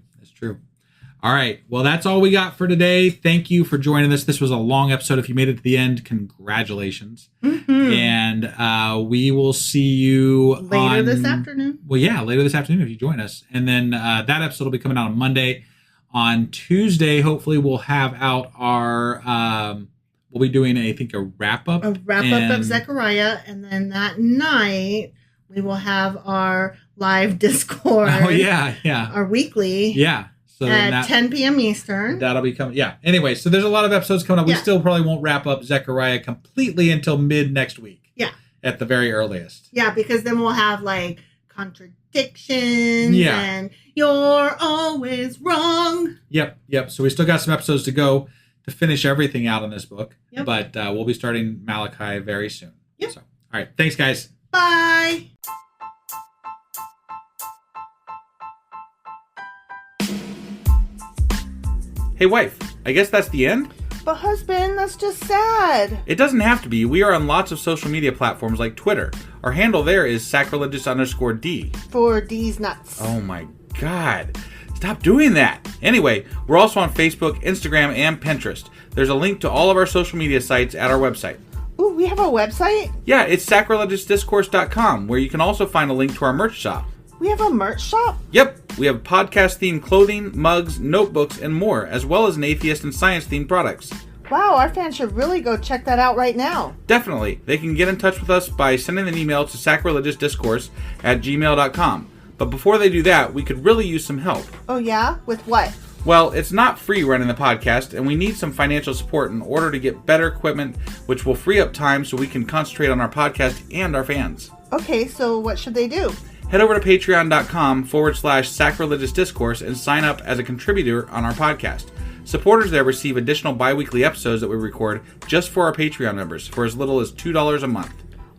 All right. Well, that's all we got for today. Thank you for joining us. This was a long episode. If you made it to the end, congratulations. And we will see you later this afternoon. Well, yeah, later this afternoon if you join us. And then that episode will be coming out on Monday. On Tuesday, hopefully we'll have out our, we'll be doing, I think, a wrap-up. Of Zechariah. And then that night, we will have our live Discord. Oh, yeah. Our weekly. Yeah. So at 10 p.m. Eastern. That'll be coming. Yeah. Anyway, so there's a lot of episodes coming up. We still probably won't wrap up Zechariah completely until mid next week. Yeah. At the very earliest. Yeah, because then we'll have contradictions and you're always wrong. Yep. So we still got some episodes to go to finish everything out in this book. Yep. But we'll be starting Malachi very soon. Yep. So, all right. Thanks, guys. Bye. Hey, wife, I guess that's the end? But husband, that's just sad. It doesn't have to be. We are on lots of social media platforms like Twitter. Our handle there is sacrilegious_D. For D's nuts. Oh my God. Stop doing that. Anyway, we're also on Facebook, Instagram, and Pinterest. There's a link to all of our social media sites at our website. Ooh, we have a website? Yeah, it's sacrilegiousdiscourse.com, where you can also find a link to our merch shop. We have a merch shop? Yep, we have podcast-themed clothing, mugs, notebooks, and more, as well as an atheist and science-themed products. Wow, our fans should really go check that out right now. Definitely. They can get in touch with us by sending an email to sacrilegiousdiscourse@gmail.com. But before they do that, we could really use some help. Oh yeah? With what? Well, it's not free running the podcast, and we need some financial support in order to get better equipment, which will free up time so we can concentrate on our podcast and our fans. Okay, so what should they do? Head over to patreon.com/sacrilegious discourse and sign up as a contributor on our podcast. Supporters there receive additional bi-weekly episodes that we record just for our Patreon members for as little as $2 a month.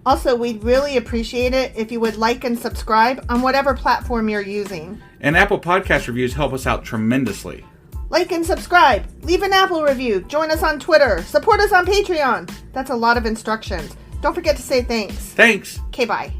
Also, we'd really appreciate it if you would like and subscribe on whatever platform you're using. And Apple Podcast reviews help us out tremendously. Like and subscribe. Leave an Apple review. Join us on Twitter. Support us on Patreon. That's a lot of instructions. Don't forget to say thanks. Thanks. Okay, bye.